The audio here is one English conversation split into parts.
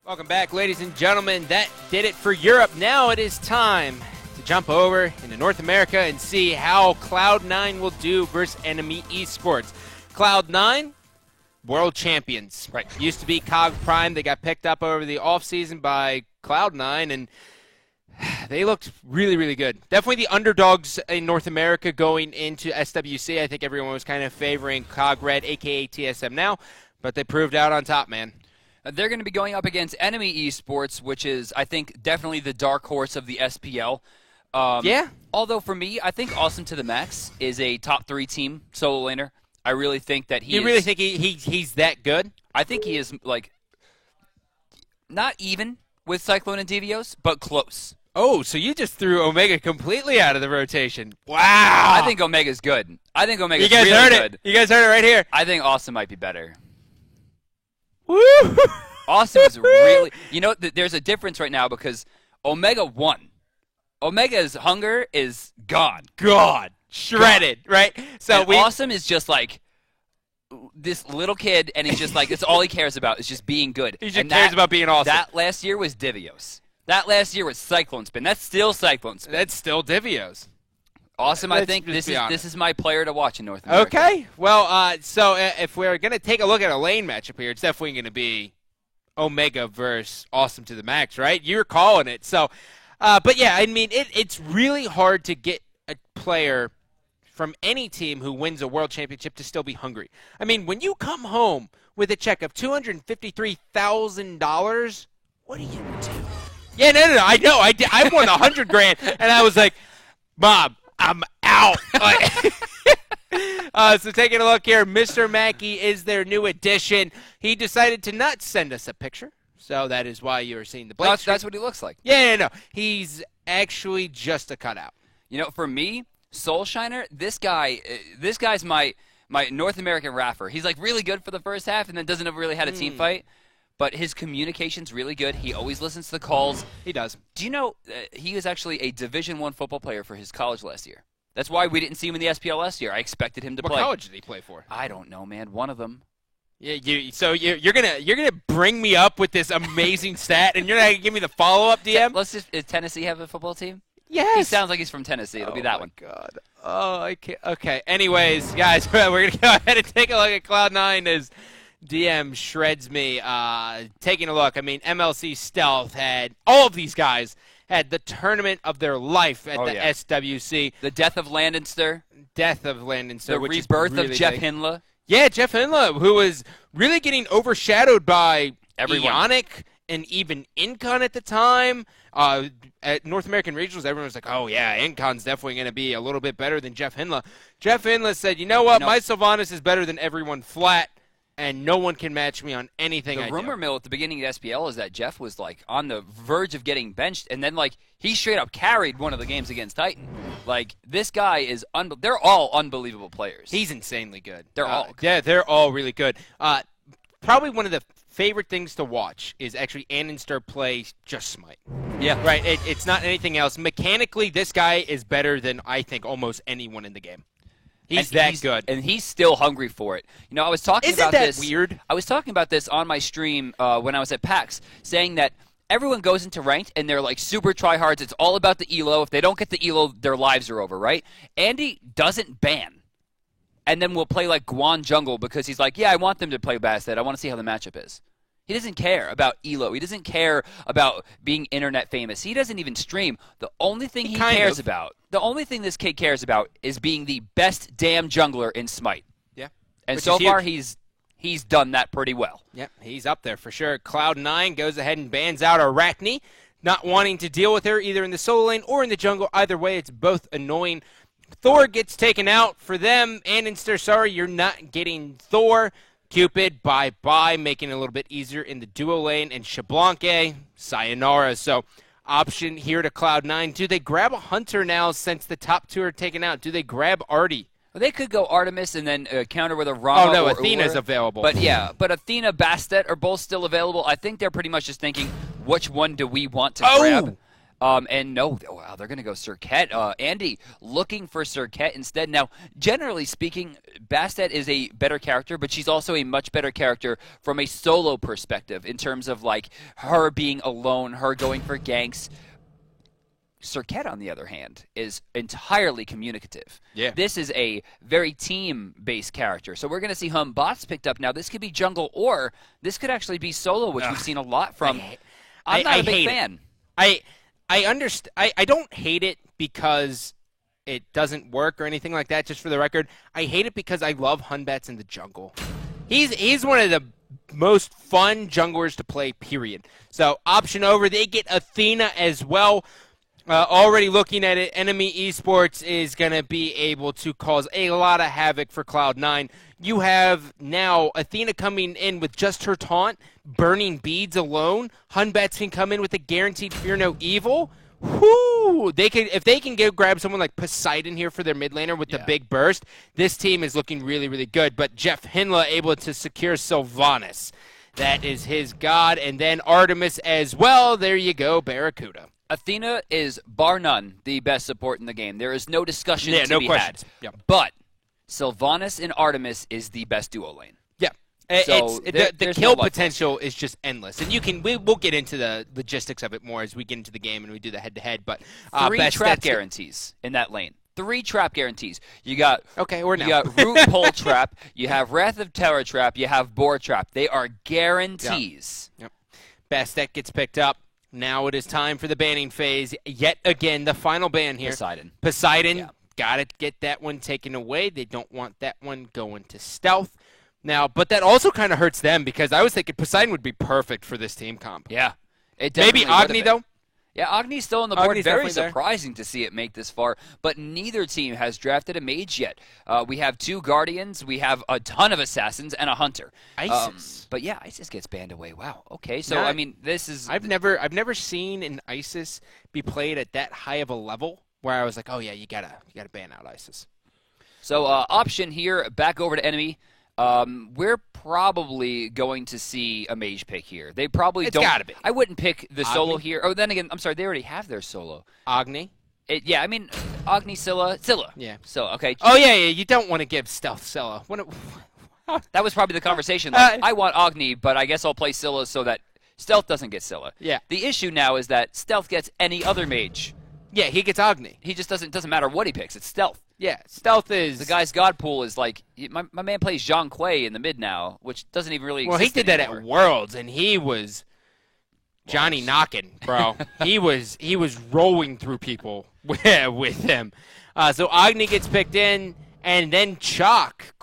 Welcome back, ladies and gentlemen. That did it for Europe. Now it is time to jump over into North America and see how Cloud9 will do versus Enemy Esports. Cloud9, world champions. Right. Used to be COG Prime. They got picked up over the offseason by Cloud9, and they looked really, really good. Definitely the underdogs in North America going into SWC. I think everyone was kind of favoring COG Red, a.k.a. TSM now, but they proved out on top, man. They're going to be going up against Enemy Esports, which is, I think, definitely the dark horse of the SPL. Yeah. Although, for me, I think Awesome to the Max is a top 3 team solo laner. I really think that You really think he's that good? I think he is, like, not even with Cyclone and Devios, but close. Oh, so you just threw Omega completely out of the rotation. Wow. I think Omega's good. I think Omega's really good. You guys heard it right here. I think Awesome might be better. Woo! Awesome is really... You know, there's a difference right now because Omega won. Omega's hunger is gone. God. Shredded, right? So and Awesome is just like this little kid, and he's just like, it's all he cares about is just being good. He just cares about being awesome. That last year was Devios. That last year was Cyclone Spin. That's still Cyclone Spin. That's still Devios. Awesome, I think this is my player to watch in North America. Okay. Well, so if we're going to take a look at a lane matchup here, it's definitely going to be Omega versus Awesome to the Max, right? You're calling it. So, but yeah, I mean, it's really hard to get a player from any team who wins a world championship to still be hungry. I mean, when you come home with a check of $253,000, what do you do? Yeah, no, I know. I won $100,000, and I was like, Bob, I'm out. So taking a look here, Mr. Mackey is their new addition. He decided to not send us a picture, so that is why you are seeing the blank screen. That's what he looks like. Yeah, no. He's actually just a cutout. You know, for me, Soulshiner, this guy's my North American rapper. He's like really good for the first half, and then doesn't ever really had a team fight. But his communication's really good. He always listens to the calls. He does. Do you know he was actually a Division I football player for his college last year? That's why we didn't see him in the SPL last year. I expected him to play. What college did he play for? I don't know, man. One of them. Yeah, so you're gonna bring me up with this amazing stat, and you're not gonna give me the follow-up, DM? Does Tennessee have a football team? Yes. He sounds like he's from Tennessee. It'll be that one. Oh, my God. Oh, I can't. Okay. Anyways, guys, we're going to go ahead and take a look at Cloud9 as DM shreds me. Taking a look, I mean, MLC Stealth had all of these guys had the tournament of their life at the SWC. The death of Landenster. The rebirth of Jeff Hindla. Yeah, Jeff Hindla, who was really getting overshadowed by everyone. Ionic and even Incon at the time. At North American Regionals, everyone was like, oh, yeah, Incon's definitely going to be a little bit better than Jeff Hindla. Jeff Hindla said, you know what, my Sylvanas is better than everyone flat, and no one can match me on anything I do. The rumor mill at the beginning of the SPL is that Jeff was, like, on the verge of getting benched, and then, like, he straight up carried one of the games against Titan. Like, this guy is they're all unbelievable players. He's insanely good. They're all good. Yeah, they're all really good. Probably one of the favorite things to watch is actually Annenster play just Smite. Yeah. Right, it's not anything else. Mechanically, this guy is better than, I think, almost anyone in the game. He's good. And he's still hungry for it. You know, I was talking Isn't about that this. weird? I was talking about this on my stream when I was at PAX, saying that everyone goes into ranked and they're like super tryhards. It's all about the elo. If they don't get the elo, their lives are over, right? Andy doesn't ban. And then we'll play like Guan Jungle because he's like, yeah, I want them to play Bastet. I want to see how the matchup is. He doesn't care about elo. He doesn't care about being internet famous. He doesn't even stream. The only thing he cares about, the only thing this kid cares about is being the best damn jungler in Smite. Yeah. And so far he's done that pretty well. Yep, he's up there for sure. Cloud9 goes ahead and bans out Arachne, not wanting to deal with her either in the solo lane or in the jungle. Either way, it's both annoying. Thor gets taken out for them. Annenster, sorry, you're not getting Thor. Cupid, bye-bye, making it a little bit easier in the duo lane. And Shablanque, sayonara. So, option here to Cloud9. Do they grab a Hunter now since the top two are taken out? Do they grab Artie? Well, they could go Artemis and then counter with a Rama. Oh, no, or Athena's Ullr. available. But yeah, but Athena, Bastet are both still available. I think they're pretty much just thinking, which one do we want to grab? And no, wow, they're going to go Serket. Andy looking for Serket instead. Now, generally speaking, Bastet is a better character, but she's also a much better character from a solo perspective in terms of like her being alone, her going for ganks. Serket, on the other hand, is entirely communicative. Yeah. This is a very team-based character. So we're going to see bots picked up. Now, this could be jungle, or this could actually be solo, which we've seen a lot from. I'm not a big fan. I understand. I don't hate it because it doesn't work or anything like that. Just for the record, I hate it because I love Hunbats in the jungle. He's one of the most fun junglers to play. Period. So option over. They get Athena as well. Already looking at it, Enemy Esports is going to be able to cause a lot of havoc for Cloud9. You have now Athena coming in with just her taunt, burning beads alone. Hunbats can come in with a guaranteed Fear No Evil. Whoo! If they can grab someone like Poseidon here for their mid laner with the big burst, this team is looking really, really good. But Jeff Hinla able to secure Sylvanas. That is his god. And then Artemis as well. There you go, Barracuda. Athena is, bar none, the best support in the game. There is no discussion to be questions. had. Yep. But Sylvanas and Artemis is the best duo lane. Yeah. So the kill potential is just endless. And we'll get into the logistics of it more as we get into the game and we do the head-to-head. But 3 trap guarantees in that lane. 3 trap guarantees. You got root pole trap, you have Wrath of Terror trap, you have boar trap. They are guarantees. Yep. Bastet gets picked up. Now it is time for the banning phase. Yet again, the final ban here. Poseidon. Got to get that one taken away. They don't want that one going to stealth. Now, but that also kind of hurts them because I was thinking Poseidon would be perfect for this team comp. Yeah. Maybe Agni, though? Yeah, Agni's still on the board. Agni's Very surprising to see it make this far, but neither team has drafted a mage yet. We have 2 Guardians, we have a ton of Assassins, and a Hunter. Isis. But yeah, Isis gets banned away. Wow. Okay, so I mean, this is. I've never seen an Isis be played at that high of a level where I was like, oh yeah, you gotta ban out Isis. So option here, back over to enemy. We're probably going to see a mage pick here. They probably don't. It's gotta be. I wouldn't pick the Agni? solo here. Oh, then again, I'm sorry, they already have their solo. Agni? Yeah, I mean, Agni, Scylla. Yeah. So, okay. Oh, yeah, you don't want to give stealth Scylla. That was probably the conversation. Like, I want Agni, but I guess I'll play Scylla so that stealth doesn't get Scylla. Yeah. The issue now is that stealth gets any other mage. Yeah, he gets Agni. He just doesn't matter what he picks. It's stealth. Yeah, stealth is... The guy's god pool is like... My man plays Zhang Kuei in the mid now, which doesn't even really exist Well, he did anymore. that at Worlds, and he was Johnny knocking, bro. he was rolling through people with him. So Agni gets picked in, and then Chalk.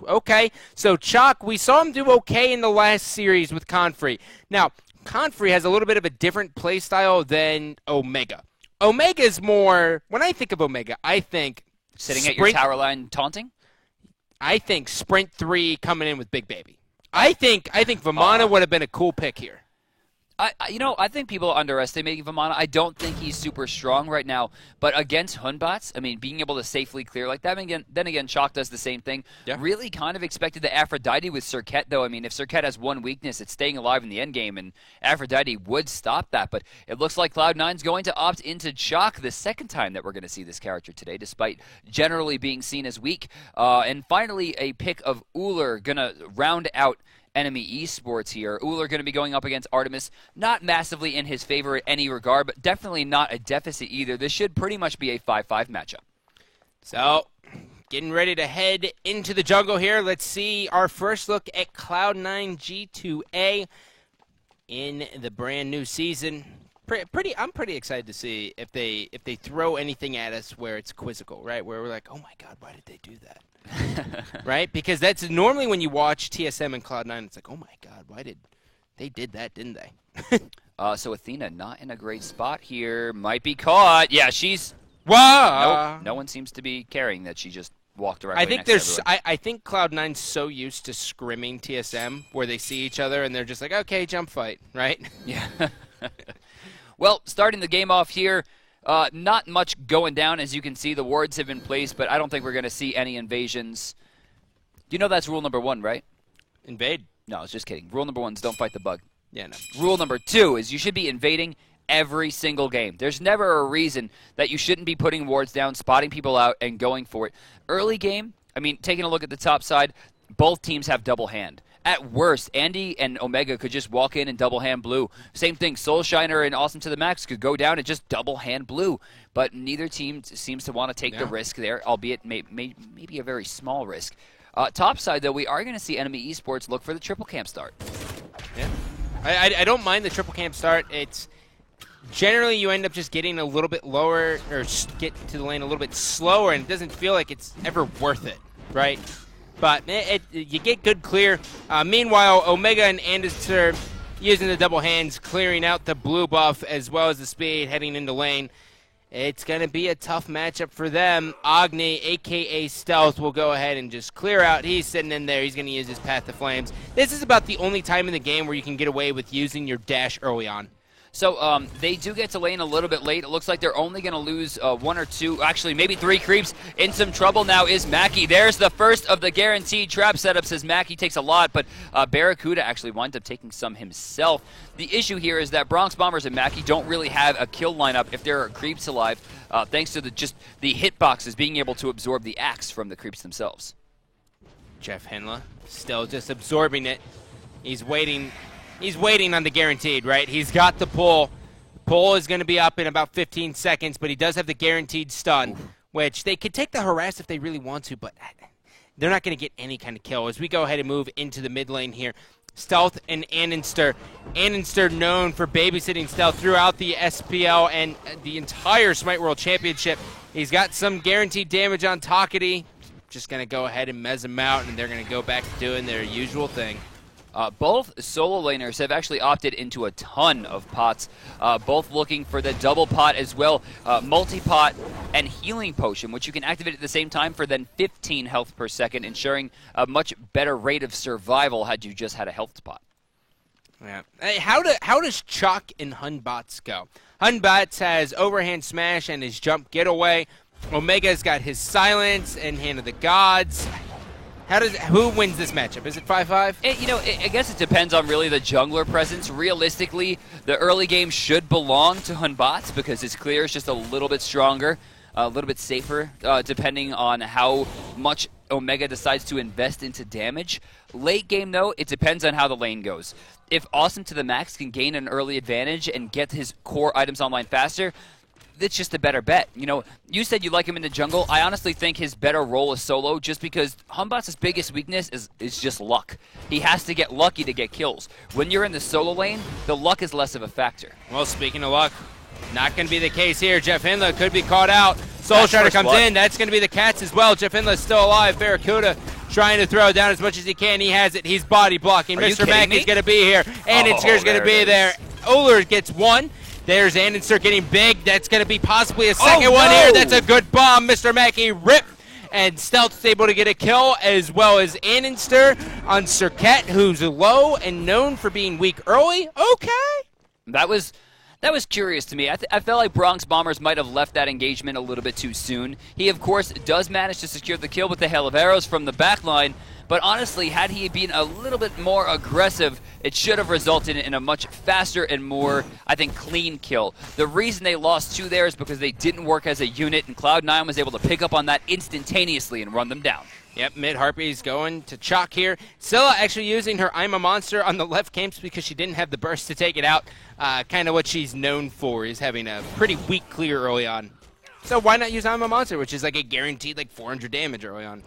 Okay, so Chalk, we saw him do okay in the last series with Confrey. Now, Confrey has a little bit of a different play style than Omega. Omega is more... When I think of Omega, I think... Sitting at your tower line taunting? I think Sprint 3 coming in with Big Baby. I think Vamana would have been a cool pick here. I think people are underestimating Vamana. I don't think he's super strong right now. But against Hunbots, I mean, being able to safely clear like that, then again, Chalk does the same thing. Yeah. Really kind of expected the Aphrodite with Serket, though. I mean, if Serket has one weakness, it's staying alive in the endgame, and Aphrodite would stop that. But it looks like Cloud9's going to opt into Chalk the second time that we're going to see this character today, despite generally being seen as weak. And finally, a pick of Ullr going to round out Enemy Esports here. Ullr going to be going up against Artemis. Not massively in his favor in any regard, but definitely not a deficit either. This should pretty much be a 5-5 matchup. So, getting ready to head into the jungle here. Let's see our first look at Cloud9 G2A in the brand new season. I'm pretty excited to see if they throw anything at us where it's quizzical, right? Where we're like, oh my god, why did they do that? Right? Because that's normally when you watch TSM and Cloud9, it's like, oh my god, they did that, didn't they? So Athena not in a great spot here. Might be caught. Yeah, she's... Wow. Nope. No one seems to be caring that she just walked around. I think I think Cloud9's so used to scrimming TSM where they see each other and they're just like, okay, jump fight, right? Yeah. Well, starting the game off here, not much going down. As you can see, the wards have been placed, but I don't think we're going to see any invasions. You know that's rule number 1, right? Invade. No, I was just kidding. Rule number 1 is don't fight the bug. Yeah, no. Rule number 2 is you should be invading every single game. There's never a reason that you shouldn't be putting wards down, spotting people out, and going for it. Early game, I mean, taking a look at the top side, both teams have double hand. At worst, Andy and Omega could just walk in and double hand blue. Same thing, Soulshiner and Awesome to the Max could go down and just double hand blue. But neither team seems to want to take the risk there, albeit maybe a very small risk. Top side, though, we are going to see Enemy Esports look for the triple camp start. Yeah, I don't mind the triple camp start. It's generally you end up just getting a little bit lower or get to the lane a little bit slower, and it doesn't feel like it's ever worth it, right? But you get good clear. Meanwhile, Omega and Anderson using the double hands, clearing out the blue buff as well as the speed heading into lane. It's going to be a tough matchup for them. Agni, a.k.a. Stealth, will go ahead and just clear out. He's sitting in there. He's going to use his Path to Flames. This is about the only time in the game where you can get away with using your dash early on. So they do get to lane a little bit late. It looks like they're only going to lose 1 or 2, actually maybe 3 creeps. In some trouble now is Mackie. There's the first of the guaranteed trap setups as Mackie takes a lot, but Barracuda actually winds up taking some himself. The issue here is that Bronx Bombers and Mackie don't really have a kill lineup if there are creeps alive, thanks to the hitboxes being able to absorb the axe from the creeps themselves. Jeff Henla still just absorbing it. He's waiting. He's waiting on the guaranteed, right? He's got the pull. The pull is going to be up in about 15 seconds, but he does have the guaranteed stun, which they could take the harass if they really want to, but they're not going to get any kind of kill. As we go ahead and move into the mid lane here, Stealth and Annenster. Annenster known for babysitting Stealth throughout the SPL and the entire Smite World Championship. He's got some guaranteed damage on Takati. Just going to go ahead and mez him out, and they're going to go back to doing their usual thing. Both solo laners have actually opted into a ton of pots, both looking for the double pot as well, multi-pot and healing potion, which you can activate at the same time for then 15 health per second, ensuring a much better rate of survival had you just had a health pot. Yeah. Hey, how does Chalk and Hunbots go? Hunbots has overhand smash and his jump getaway. Omega's got his silence and Hand of the Gods. Who wins this matchup? Is it 5-5? I guess it depends on really the jungler presence. Realistically, the early game should belong to Hunbots because his clear is just a little bit stronger, a little bit safer, depending on how much Omega decides to invest into damage. Late game, though, it depends on how the lane goes. If Awesome to the Max can gain an early advantage and get his core items online faster, it's just a better bet. You said you like him in the jungle. I honestly think his better role is solo just because Hunbots' biggest weakness is just luck. He has to get lucky to get kills. When you're in the solo lane, the luck is less of a factor. Well, speaking of luck, not going to be the case here. Jeff Henla could be caught out. Soulshiner comes in. That's going to be the Cats as well. Jeff Henla is still alive. Barracuda trying to throw down as much as he can. He has it. He's body blocking. Mr. Mack is going to be here. And it's going to be there. Oler gets one. There's Annenster getting big. That's going to be possibly a second one here. That's a good bomb. Mr. Mackey rip. And Stealth's able to get a kill, as well as Annenster on Cirquet, who's low and known for being weak early. Okay. That was curious to me. I felt like Bronx Bombers might have left that engagement a little bit too soon. He, of course, does manage to secure the kill with the hail of arrows from the backline, but honestly, had he been a little bit more aggressive, it should have resulted in a much faster and more, I think, clean kill. The reason they lost 2 there is because they didn't work as a unit, and Cloud9 was able to pick up on that instantaneously and run them down. Yep, Mid Harpy's going to Chalk here. Scylla actually using her I'm a Monster on the left camps because she didn't have the burst to take it out. Kind of what she's known for is having a pretty weak clear early on. So why not use I'm a Monster, which is like a guaranteed 400 damage early on.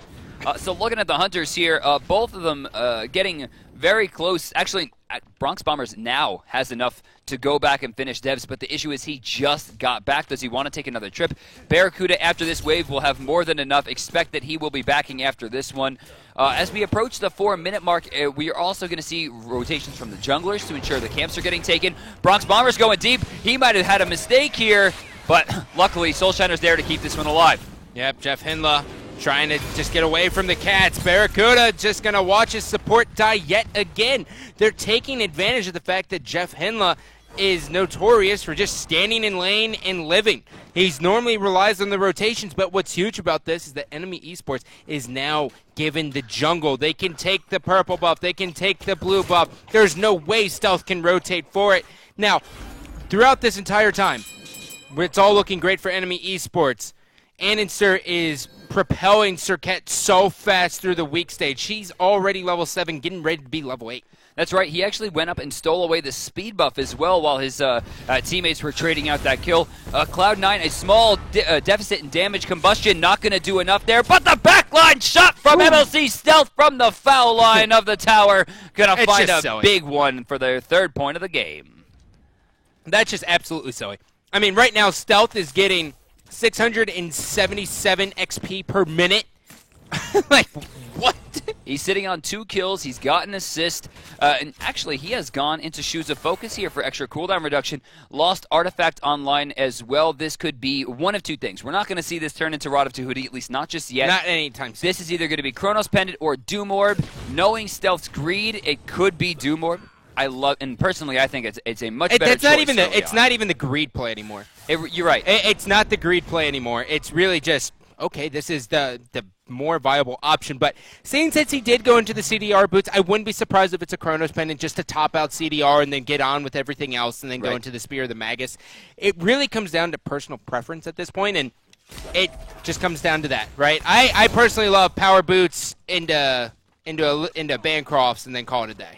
So looking at the Hunters here, both of them getting very close. Actually, Bronx Bombers now has enough to go back and finish Devs, but the issue is he just got back. Does he want to take another trip? Barracuda, after this wave, will have more than enough. Expect that he will be backing after this one. As we approach the 4-minute mark, we are also going to see rotations from the junglers to ensure the camps are getting taken. Bronx Bombers going deep. He might have had a mistake here, but luckily, Soulshiner's there to keep this one alive. Yep, Jeff Henla trying to just get away from the Cats. Barracuda just going to watch his support die yet again. They're taking advantage of the fact that Jeff Henla is notorious for just standing in lane and living. He's normally relies on the rotations, but what's huge about this is that Enemy Esports is now given the jungle. They can take the purple buff. They can take the blue buff. There's no way Stealth can rotate for it. Now, throughout this entire time, it's all looking great for Enemy Esports. Annenster is propelling Serket so fast through the weak stage. He's already level 7, getting ready to be level 8. That's right. He actually went up and stole away the speed buff as well while his teammates were trading out that kill. Cloud9, a small deficit in damage combustion, not going to do enough there. But the backline shot from MLC Stealth from the foul line of the tower. Going to find a big one for their 3rd point of the game. That's just absolutely silly. I mean, right now, Stealth is getting 677 XP per minute. Like, what? He's sitting on 2 kills. He's got an assist. And actually, he has gone into Shoes of Focus here for extra cooldown reduction. Lost Artifact online as well. This could be one of 2 things. We're not going to see this turn into Rod of Tahuti, at least not just yet. Not anytime soon. This is either going to be Chronos Pendant or Doom Orb. Knowing Stealth's greed, it could be Doom Orb. And personally, I think it's a much better choice. It's not even the greed play anymore. You're right. It's not the greed play anymore. It's really just, okay, this is the more viable option. But since he did go into the CDR boots, I wouldn't be surprised if it's a Chronos Pendant just to top out CDR and then get on with everything else and then go into the Spear of the Magus. It really comes down to personal preference at this point, and it just comes down to that, right? I personally love power boots into Bancrofts and then call it a day.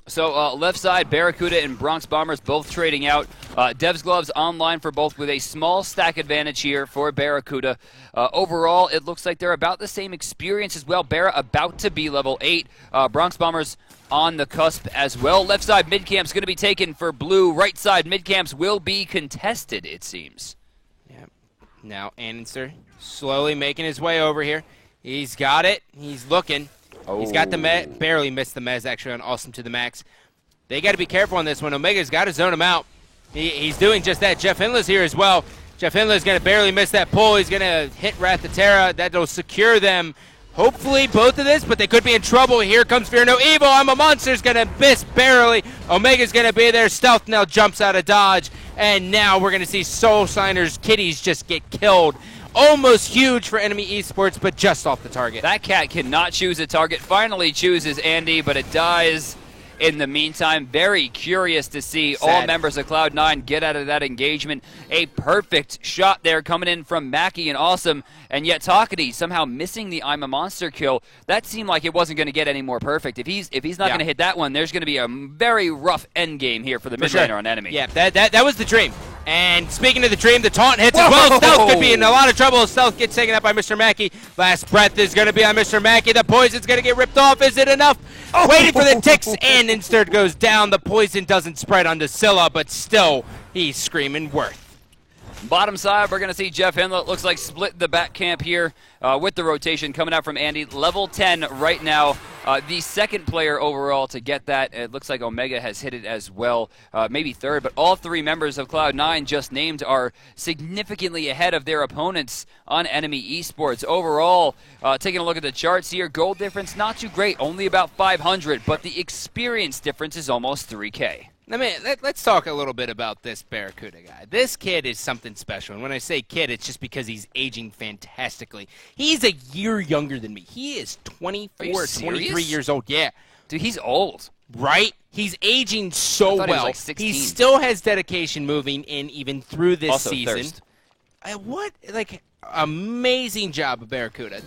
So left side, Barracuda and Bronx Bombers both trading out. Devs Gloves online for both with a small stack advantage here for Barracuda. Overall, it looks like they're about the same experience as well. Barra about to be level 8. Bronx Bombers on the cusp as well. Left side mid camp's going to be taken for blue. Right side mid camps will be contested, it seems. Yep. Now Annenster slowly making his way over here. He's got it. He's looking. Oh. He's got the barely missed the mez actually on Awesome to the Max. They got to be careful on this one. Omega's got to zone him out. He's doing just that. Jeff Hinley's here as well. Jeff Hinley's going to barely miss that pull. He's going to hit Wrath of Terra. That'll secure them. Hopefully both of this, but they could be in trouble. Here comes Fear No Evil. I'm a Monster's going to miss barely. Omega's going to be there. Stealth now jumps out of dodge. And now we're going to see Soul Signer's kitties just get killed. Almost huge for Enemy Esports, but just off the target. That cat cannot choose a target. Finally chooses Andy, but it dies in the meantime. Very curious to see all members of Cloud9 get out of that engagement. A perfect shot there coming in from Mackie and Awesome, and yet Takati somehow missing the I'm a Monster kill. That seemed like it wasn't going to get any more perfect. If he's not going to hit that one, there's going to be a very rough end game here for the mid laner on Enemy. Yeah, that was the dream. And speaking of the dream, the taunt hits as well. Stealth could be in a lot of trouble. Stealth gets taken out by Mr. Mackey. Last breath is going to be on Mr. Mackey. The poison's going to get ripped off. Is it enough? Waiting for the ticks, and Instead goes down. The poison doesn't spread onto Scylla, but still, he's screaming worth. Bottom side, we're going to see Jeff Hinley. Looks like split the back camp here with the rotation coming out from Andy. Level 10 right now. The second player overall to get that. It looks like Omega has hit it as well. Maybe third, but all 3 members of Cloud9 just named are significantly ahead of their opponents on Enemy Esports. Overall, taking a look at the charts here, gold difference not too great, only about 500, but the experience difference is almost 3K. Let's talk a little bit about this Barracuda guy. This kid is something special. And when I say kid, it's just because he's aging fantastically. He's a year younger than me. He is 24, 23 years old. Yeah. Dude, he's old. Right? He's aging so well. He was like 16. He still has dedication moving in even through this season. Thirst. Amazing job of Barracuda.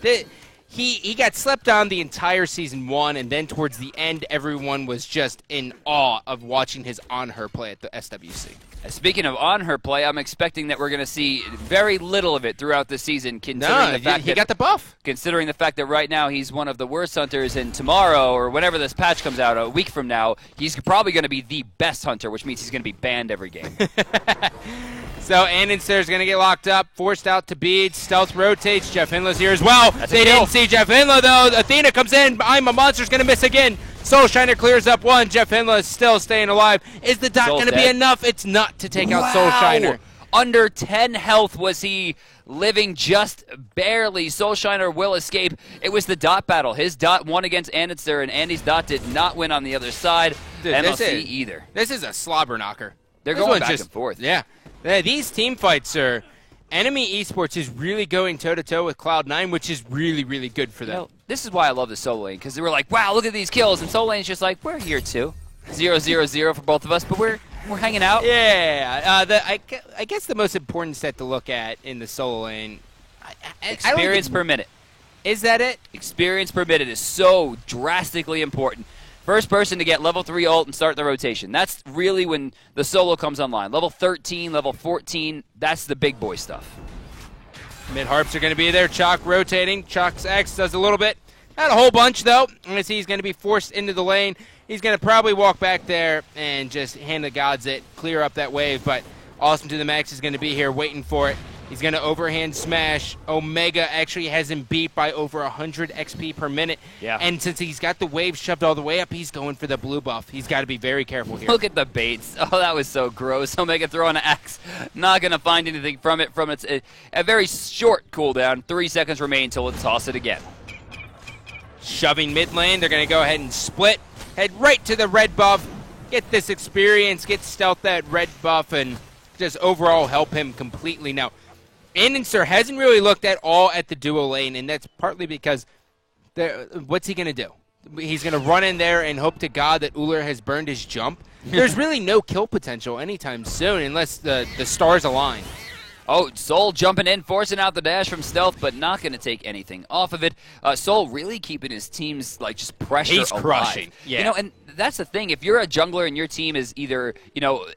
He got slept on the entire season 1, and then towards the end, everyone was just in awe of watching his on-her play at the SWC. Speaking of on-her play, I'm expecting that we're going to see very little of it throughout the season, considering the fact he got the buff. Considering the fact that right now he's one of the worst hunters, and tomorrow, or whenever this patch comes out, a week from now, he's probably going to be the best hunter, which means he's going to be banned every game. So Annenster's going to get locked up, forced out to bead. Stealth rotates. Jeff Hinley's here as well. They didn't see Jeff Hinley, though. Athena comes in. I'm a Monster's going to miss again. Soul Shiner clears up 1. Jeff Hinley is still staying alive. Is the dot going to be enough? It's not to take out Soul Shiner. Under 10 health was he living just barely. Soul Shiner will escape. It was the dot battle. His dot won against Annenster, and Andy's dot did not win on the other side. Dude, MLC either. This is a slobber knocker. They're going back and forth. Yeah. These team fights are... Enemy Esports is really going toe-to-toe with Cloud9, which is really, really good for them. This is why I love the solo lane, because they were like, wow, look at these kills. And solo lane's just like, we're here too. 0-0-0 for both of us, but we're We're hanging out. Yeah. I guess the most important set to look at in the solo lane. Experience per minute. Is that it? Experience per minute is so drastically important. First person to get level 3 ult and start the rotation. That's really when the solo comes online. Level 13, level 14, that's the big boy stuff. Mid harps are going to be there. Chalk rotating. Chalk's X does a little bit. Not a whole bunch, though. As he's going to be forced into the lane. He's going to probably walk back there and just hand the gods it, clear up that wave. But Awesome to the Max is going to be here waiting for it. He's going to overhand smash. Omega actually has him beat by over 100 XP per minute. Yeah. And since he's got the wave shoved all the way up, he's going for the blue buff. He's got to be very careful here. Look at the baits. Oh, that was so gross. Omega throwing an axe. Not going to find anything from it. A very short cooldown. 3 seconds remain until it toss it again. Shoving mid lane. They're going to go ahead and split. Head right to the red buff. Get this experience. Get stealth that red buff and just overall help him completely. Now, Andancer hasn't really looked at all at the duo lane, and that's partly because what's he going to do? He's going to run in there and hope to God that Ullr has burned his jump. There's really no kill potential anytime soon unless the stars align. Oh, Soul jumping in, forcing out the dash from Stealth, but not going to take anything off of it. Soul really keeping his team's just pressure He's alive. crushing. Yeah. And that's the thing. If you're a jungler and your team is either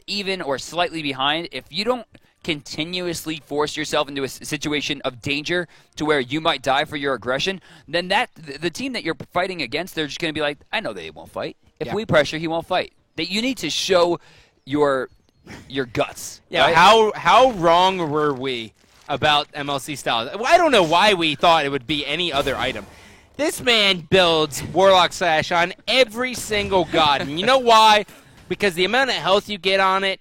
even or slightly behind, if you don't continuously force yourself into a situation of danger to where you might die for your aggression, then the team that you're fighting against, they're just going to be like, I know they won't fight. If we pressure, he won't fight. That you need to show your guts. Yeah, right? how wrong were we about MLC Styles? I don't know why we thought it would be any other item. This man builds Warlock Slash on every single god. And you know why? Because the amount of health you get on it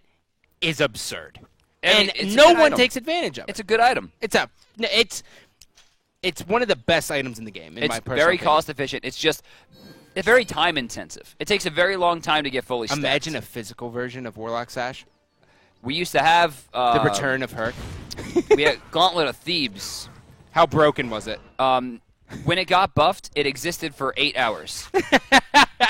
is absurd. And no one takes advantage of it. It's a good item. It's one of the best items in the game, in my personal very opinion. cost efficient. It's just very time intensive. It takes a very long time to get fully stacked. Imagine a physical version of Warlock Sash. We used to have The Return of Herc. We had Gauntlet of Thebes. How broken was it? When it got buffed, it existed for 8 hours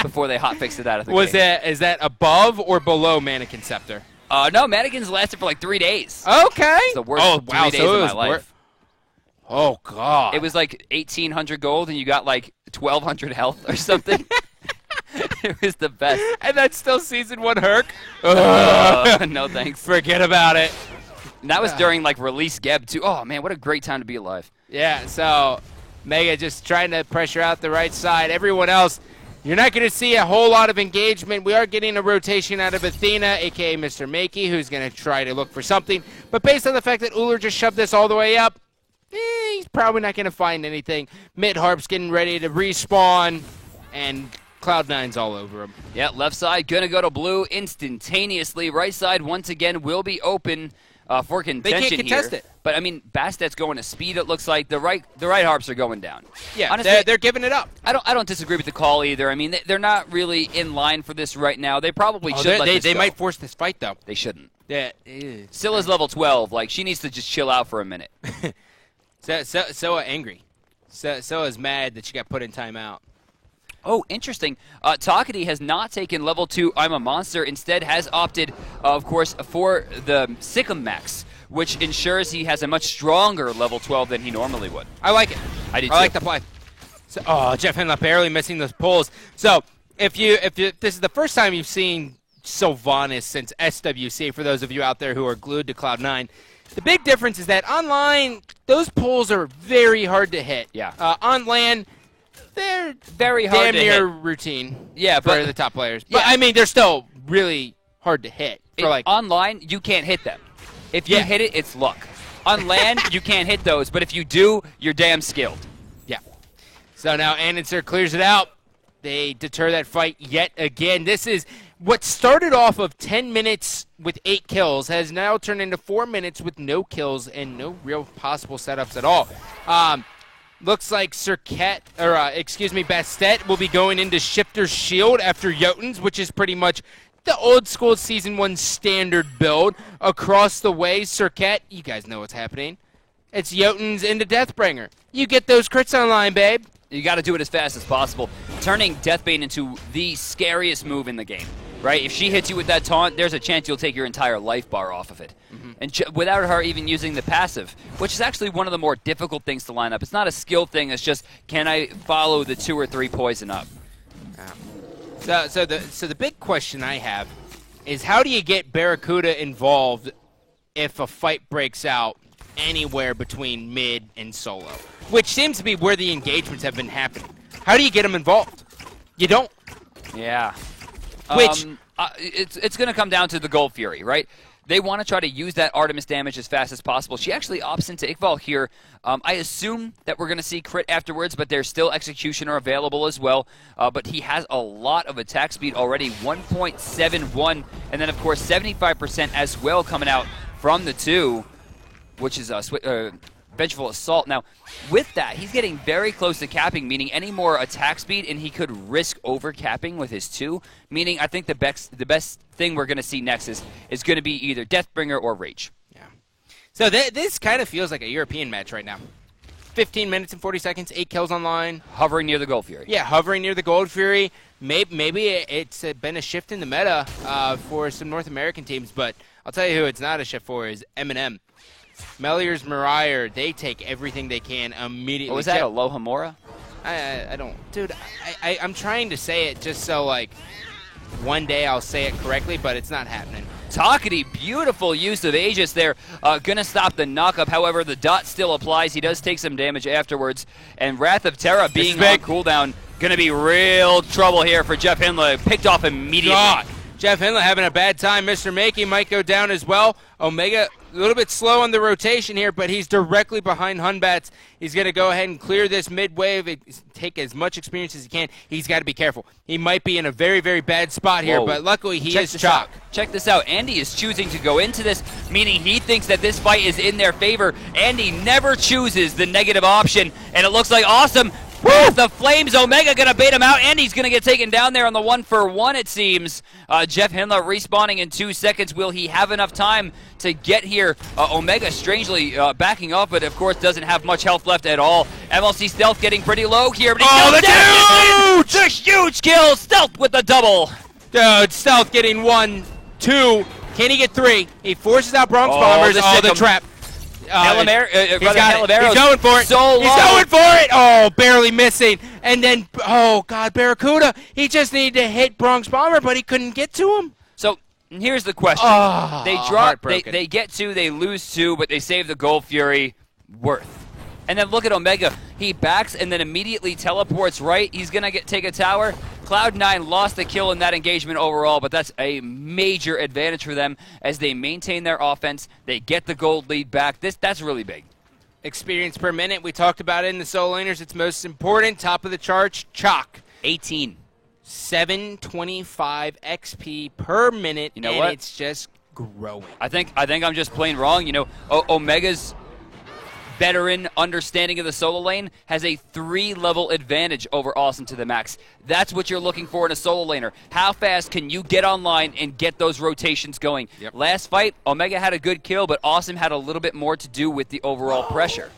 before they hotfixed it out of the game. Is that above or below Mannequin Scepter? No, Mannequins lasted for 3 days. Okay. It's the worst 3 days of my life. Oh, God. It was 1,800 gold, and you got 1,200 health or something. It was the best. And that's still Season 1 Herc? No thanks. Forget about it. And that was during release Geb too. Oh man, what a great time to be alive. Yeah, so Mega just trying to pressure out the right side. Everyone else, you're not going to see a whole lot of engagement. We are getting a rotation out of Athena, a.k.a. Mr. Makey, who's going to try to look for something. But based on the fact that Ullr just shoved this all the way up, he's probably not going to find anything. Mid-Harp's getting ready to respawn, and Cloud9's all over him. Yeah, left side going to go to blue instantaneously. Right side, once again, will be open for contention here. They can't contest it. But, Bastet's going to speed, it looks like. The right Harps are going down. Yeah, honestly, they're giving it up. I don't disagree with the call either. They're not really in line for this right now. They probably should let this They go. might force this fight, though. They shouldn't. Yeah. Scylla's level 12. She needs to just chill out for a minute. Soa angry. Soa's mad that she got put in timeout. Oh, interesting. Takati has not taken level 2 I'm a Monster. Instead has opted, of course, for the Sikkim Max, which ensures he has a much stronger level 12 than he normally would. I like it. I do too. I like the play. So, Jeff Henlop barely missing those pulls. So if this is the first time you've seen Sylvanas since SWC, for those of you out there who are glued to Cloud9, the big difference is that online, those pulls are very hard to hit. Yeah. On LAN, they're very hard damn to near hit. routine. Yeah, for the top players. But they're still really hard to hit. Online, you can't hit them. If you hit it, it's luck. On LAN, you can't hit those, but if you do, you're damn skilled. Yeah. So now Andancer clears it out. They deter that fight yet again. This is what started off of 10 minutes with 8 kills has now turned into 4 minutes with no kills and no real possible setups at all. Looks like Bastet will be going into Shifter's Shield after Jotuns, which is pretty much the old school Season 1 standard build. Across the way, Serket, you guys know what's happening. It's Jotuns into Deathbringer. You get those crits online, babe. You got to do it as fast as possible, turning Deathbane into the scariest move in the game. right? If she hits you with that taunt, there's a chance you'll take your entire life bar off of it. And without her even using the passive, which is actually one of the more difficult things to line up. It's not a skill thing. It's just, can I follow the 2 or 3 poison up? So the big question I have is, how do you get Barracuda involved if a fight breaks out anywhere between mid and solo, which seems to be where the engagements have been happening? How do you get them involved? You don't. Yeah. Which it's going to come down to the Gold Fury, right? They want to try to use that Artemis damage as fast as possible. She actually opts into Iqbal here. I assume that we're going to see crit afterwards, but there's still Executioner available as well. But he has a lot of attack speed already, 1.71, and then, of course, 75% as well coming out from the 2, which is Vengeful Assault. Now, with that, he's getting very close to capping, meaning any more attack speed, and he could risk over-capping with his 2, meaning I think the best thing we're going to see next is going to be either Deathbringer or Rage. Yeah. So this kind of feels like a European match right now. 15 minutes and 40 seconds, 8 kills online. Hovering near the Gold Fury. Yeah, hovering near the Gold Fury. Maybe it's been a shift in the meta for some North American teams, but I'll tell you who it's not a shift for is Eminem. Melior's Mariah, they take everything they can immediately. Was that Alohomora? I don't. Dude, I'm trying to say it just so, like, one day I'll say it correctly, but it's not happening. Talkity, beautiful use of Aegis there. Gonna stop the knockup. However, the dot still applies. He does take some damage afterwards. And Wrath of Terra being on cooldown, gonna be real trouble here for Jeff Hindle. Picked off immediately. God. Jeff Hindle having a bad time. Mr. Makey might go down as well. Omega a little bit slow on the rotation here, but he's directly behind Hunbats. He's going to go ahead and clear this mid-wave, take as much experience as he can. He's got to be careful. He might be in a very, very bad spot here, but luckily he is Chalk. Check this out. Andy is choosing to go into this, meaning he thinks that this fight is in their favor. Andy never chooses the negative option, and it looks like awesome. With the Flames, Omega going to bait him out, and he's going to get taken down there on the 1-for-1, it seems. Jeff Hindle respawning in 2 seconds. Will he have enough time to get here? Omega strangely backing up, but of course doesn't have much health left at all. MLC Stealth getting pretty low here, but he kills the huge kill! Stealth with the double! Dude, Stealth getting 1, 2. Can he get 3? He forces out Bronx Bombers. The trap. He's going for it. He's going for it. Oh, barely missing. And then, oh, God, Barracuda. He just needed to hit Bronx Bomber, but he couldn't get to him. So here's the question. They drop, they get 2, they lose 2, but they save the Gold Fury. Worth. And then look at Omega. He backs and then immediately teleports right. He's going to take a tower. Cloud9 lost the kill in that engagement overall, but that's a major advantage for them as they maintain their offense. They get the gold lead back. That's really big. Experience per minute. We talked about it in the solo laners. It's most important. Top of the charts, Chalk. 18. 725 XP per minute. You know what? It's just growing. I think I'm just plain wrong. You know, Omega's veteran understanding of the solo lane has a 3-level advantage over Awesome to the max. That's what you're looking for in a solo laner. How fast can you get online and get those rotations going? Yep. Last fight, Omega had a good kill, but Awesome had a little bit more to do with the overall pressure.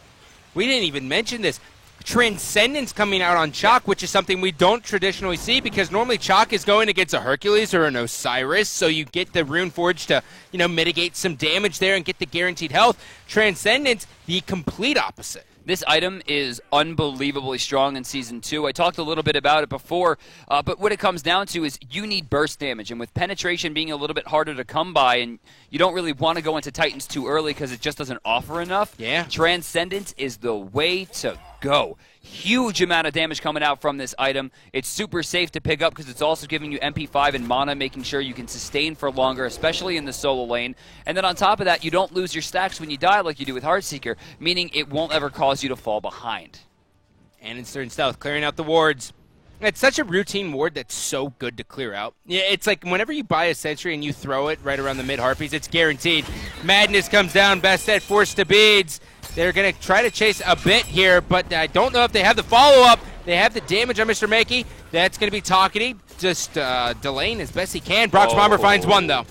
We didn't even mention this. Transcendence coming out on Chalk, which is something we don't traditionally see because normally Chalk is going against a Hercules or an Osiris, so you get the Rune Forge to, mitigate some damage there and get the guaranteed health. Transcendence, the complete opposite. This item is unbelievably strong in Season 2. I talked a little bit about it before, but what it comes down to is you need burst damage. And with penetration being a little bit harder to come by, and you don't really want to go into Titans too early because it just doesn't offer enough, Transcendence is the way to go. Huge amount of damage coming out from this item. It's super safe to pick up because it's also giving you MP5 and mana, making sure you can sustain for longer, especially in the solo lane. And then on top of that, you don't lose your stacks when you die like you do with Heartseeker, meaning it won't ever cause you to fall behind. And in certain stealth, clearing out the wards. It's such a routine ward that's so good to clear out. Yeah, it's like whenever you buy a Sentry and you throw it right around the mid-Harpies, it's guaranteed. Madness comes down, Bastet forced to beads. They're going to try to chase a bit here, but I don't know if they have the follow-up. They have the damage on Mr. Makey. That's going to be Talkity, just delaying as best he can. Brox Bomber finds 1, though.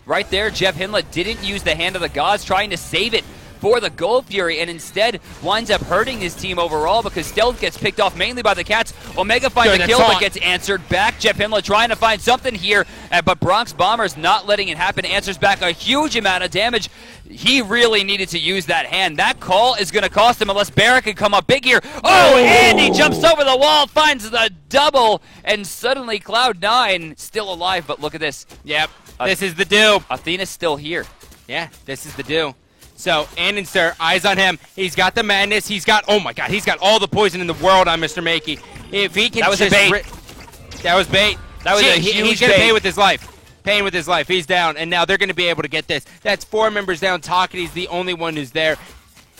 Right there, Jeff Hindle didn't use the Hand of the Gods, trying to save it for the Gold Fury, and instead winds up hurting his team overall because Stealth gets picked off mainly by the Cats. Omega finds a kill, but gets answered back. Jeff Hinla trying to find something here, but Bronx Bombers not letting it happen. Answers back a huge amount of damage. He really needed to use that hand. That call is going to cost him unless Barrett can come up big here. Oh, Andy jumps over the wall, finds the double, and suddenly Cloud9 still alive, but look at this. Yep, this is the do. Athena's still here. Yeah, this is the do. So, Andenster, eyes on him. He's got the madness. He's got, oh my god, he's got all the poison in the world on Mr. Makey. If he can that was just... bait. That was bait. That was a huge He's going to bait. pay with his life. Paying with his life. He's down, and now they're going to be able to get this. That's 4 members down. Talkaty's the only one who's there.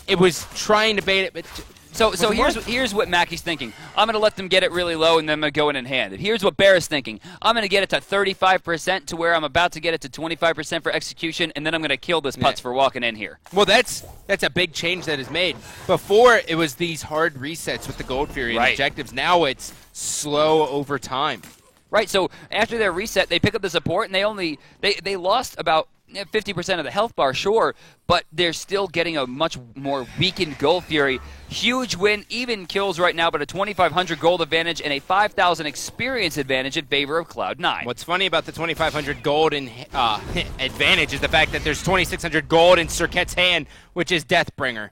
It was trying to bait it, but... So here's what Mackey's thinking. I'm going to let them get it really low, and then I'm going to go in and hand it. Here's what Bear is thinking. I'm going to get it to 35% to where I'm about to get it to 25% for execution, and then I'm going to kill this putz for walking in here. Well, that's a big change that is made. Before, it was these hard resets with the Gold Fury and objectives. Now it's slow over time. Right, so after their reset, they pick up the support, and they lost about 50% of the health bar, sure, but they're still getting a much more weakened Gold Fury. Huge win, even kills right now, but a 2,500 gold advantage and a 5,000 experience advantage in favor of Cloud9. What's funny about the 2,500 gold advantage is the fact that there's 2,600 gold in Serket's hand, which is Deathbringer.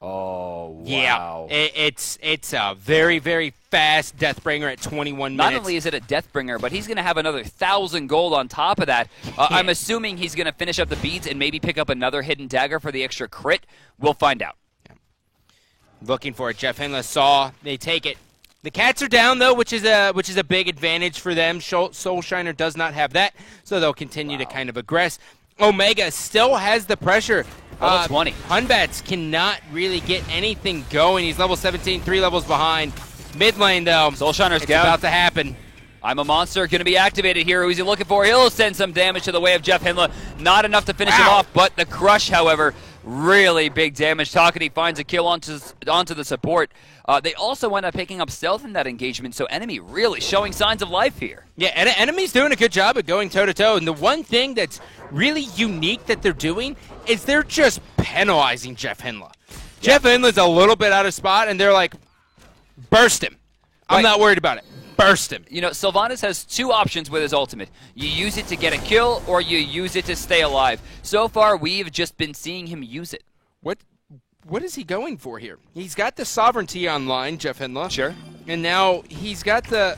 Oh, wow. Yeah, it's a very, very fast Deathbringer at 21 minutes. Not only is it a Deathbringer, but he's going to have another 1,000 gold on top of that. I'm assuming he's going to finish up the beads and maybe pick up another hidden dagger for the extra crit. We'll find out. Yeah. Looking for it. Jeff Hinla saw. They take it. The Cats are down, though, which is a big advantage for them. Soulshiner does not have that, so they'll continue to kind of aggress. Omega still has the pressure. Level 20. Hunbats cannot really get anything going. He's level 17, 3 levels behind. Mid lane, though. Soulshiner's it's down. about to happen. I'm a Monster going to be activated here. Who's he looking for? He'll send some damage to the way of Jeff Hinla. Not enough to finish him off, but the crush, however, really big damage. Talkity finds a kill onto the support. They also end up picking up stealth in that engagement, so Enemy really showing signs of life here. Yeah, and Enemy's doing a good job at going toe-to-toe, and the one thing that's really unique that they're doing is they're just penalizing Jeff Hinla. Jeff Hinla's a little bit out of spot, and they're like, burst him. I'm not worried about it. Burst him. You know, Sylvanas has 2 options with his ultimate. You use it to get a kill, or you use it to stay alive. So far, we've just been seeing him use it. What is he going for here? He's got the Sovereignty online, Jeff Hinla. Sure. And now he's got the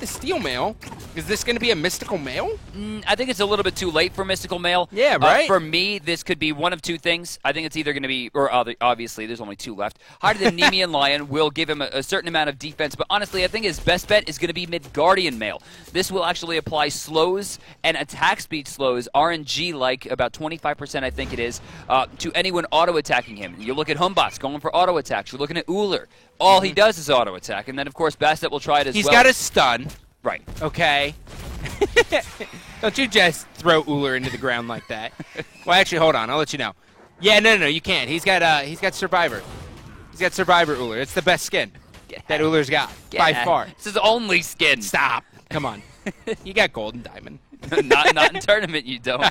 Steel Mail. Is this going to be a Mystical Mail? I think it's a little bit too late for Mystical Mail. Yeah, right? For me, this could be one of 2 things. I think it's either going to be, or obviously there's only 2 left. Hiding the Nemean Lion will give him a certain amount of defense, but honestly, I think his best bet is going to be Midgardian Mail. This will actually apply slows and attack speed slows, RNG-like, about 25% I think it is, to anyone auto-attacking him. You look at Humbots going for auto-attacks. You're looking at Uller. All he does is auto-attack, and then, of course, Bastet will try it as well. He's got a stun. Right. Okay. Don't you just throw Uller into the ground like that. Well, actually, hold on. I'll let you know. Yeah, no, you can't. He's got Survivor. He's got Survivor Uller. It's the best skin that Uller's got by far. It's his only skin. Stop. Come on. You got gold and diamond. not in tournament, you don't.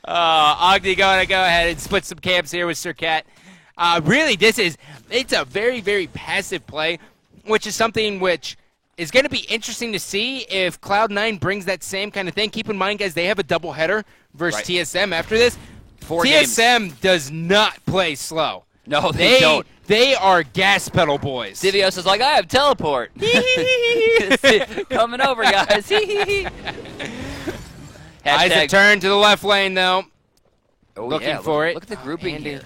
Ogden going to go ahead and split some camps here with Serket. Really, it's a very, very passive play, which is something which is going to be interesting to see if Cloud9 brings that same kind of thing. Keep in mind, guys, they have a doubleheader versus TSM after this. 4 TSM games. does not play slow. No, they don't. They are gas pedal boys. Divios is like, I have teleport. Coming over, guys. Eyes have turned to the left lane, though. Looking for it. Look at the grouping here.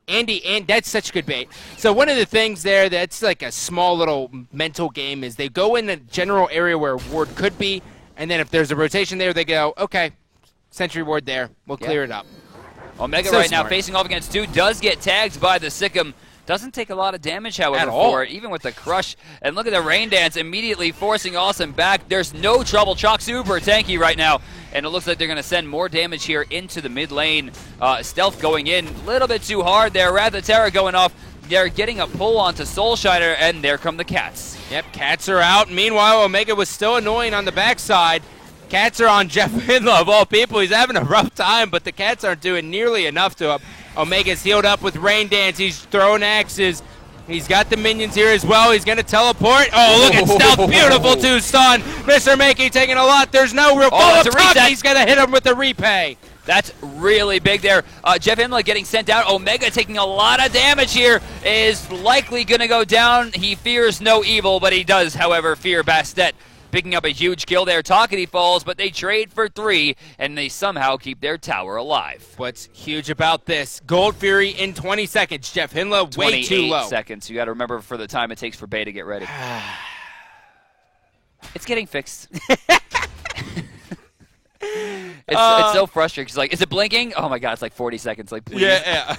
Andy, and that's such good bait. So one of the things there that's like a small little mental game is they go in the general area where a ward could be, and then if there's a rotation there, they go, okay, sentry ward there. We'll clear it up. Omega now facing off against 2 does get tagged by the Sikkim. Doesn't take a lot of damage, however, for it, even with the crush. And look at the Rain Dance immediately forcing Awesome back. There's no trouble. Chalk super tanky right now. And it looks like they're going to send more damage here into the mid lane. Stealth going in a little bit too hard there. Wrath of Terror going off. They're getting a pull onto Soulshiner, and there come the Cats. Yep, Cats are out. Meanwhile, Omega was still annoying on the backside. Cats are on Jeff Hindla, of all people. He's having a rough time, but the Cats aren't doing nearly enough to him. Omega's healed up with Rain Dance. He's throwing axes. He's got the minions here as well. He's going to teleport. Oh, look at Stealth. Beautiful two-stun. Mr. Makey taking a lot. There's no real follow-up. He's going to hit him with the repay. That's really big there. Jeff Hindla getting sent out. Omega taking a lot of damage here. Is likely going to go down. He fears no evil, but he does, however, fear Bastet. Picking up a huge kill there. Talkity falls, but they trade for 3, and they somehow keep their tower alive. What's huge about this? Gold Fury in 20 seconds. Jeff Hindla way too low. 28 seconds. You got to remember for the time it takes for Bay to get ready. It's getting fixed. It's so frustrating. She's like, is it blinking? Oh my god, it's like 40 seconds. Like, please. Yeah.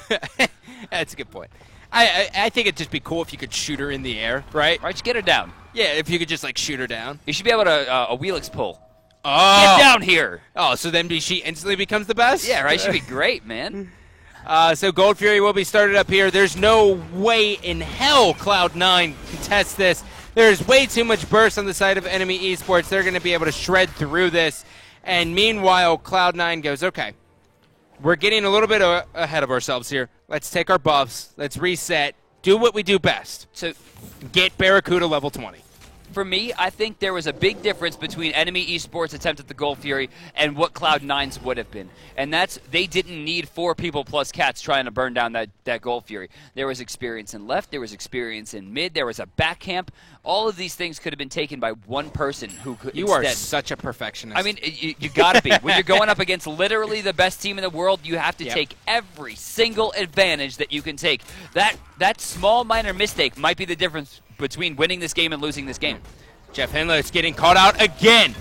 That's a good point. I think it'd just be cool if you could shoot her in the air, right? Right, just get her down. Yeah, if you could just like shoot her down. You should be able to a Wheelix pull. Oh. Get down here. Oh, so then she instantly becomes the best? Yeah, right. She'd be great, man. So Gold Fury will be started up here. There's no way in hell Cloud9 contests this. There's way too much burst on the side of enemy esports. They're going to be able to shred through this. And meanwhile, Cloud9 goes, okay, we're getting a little bit ahead of ourselves here. Let's take our buffs. Let's reset. Do what we do best. So get Barracuda level 20. For me, I think there was a big difference between enemy esports' attempt at the Gold Fury and what Cloud9's would have been. And that's, they didn't need 4 people plus Cats trying to burn down that Gold Fury. There was experience in left, there was experience in mid, there was a back camp. All of these things could have been taken by one person who could You instead. are such a perfectionist. I mean, you gotta be. When you're going up against literally the best team in the world, you have to take every single advantage that you can take. That small minor mistake might be the difference between winning this game and losing this game. Jeff Hindla is getting caught out again.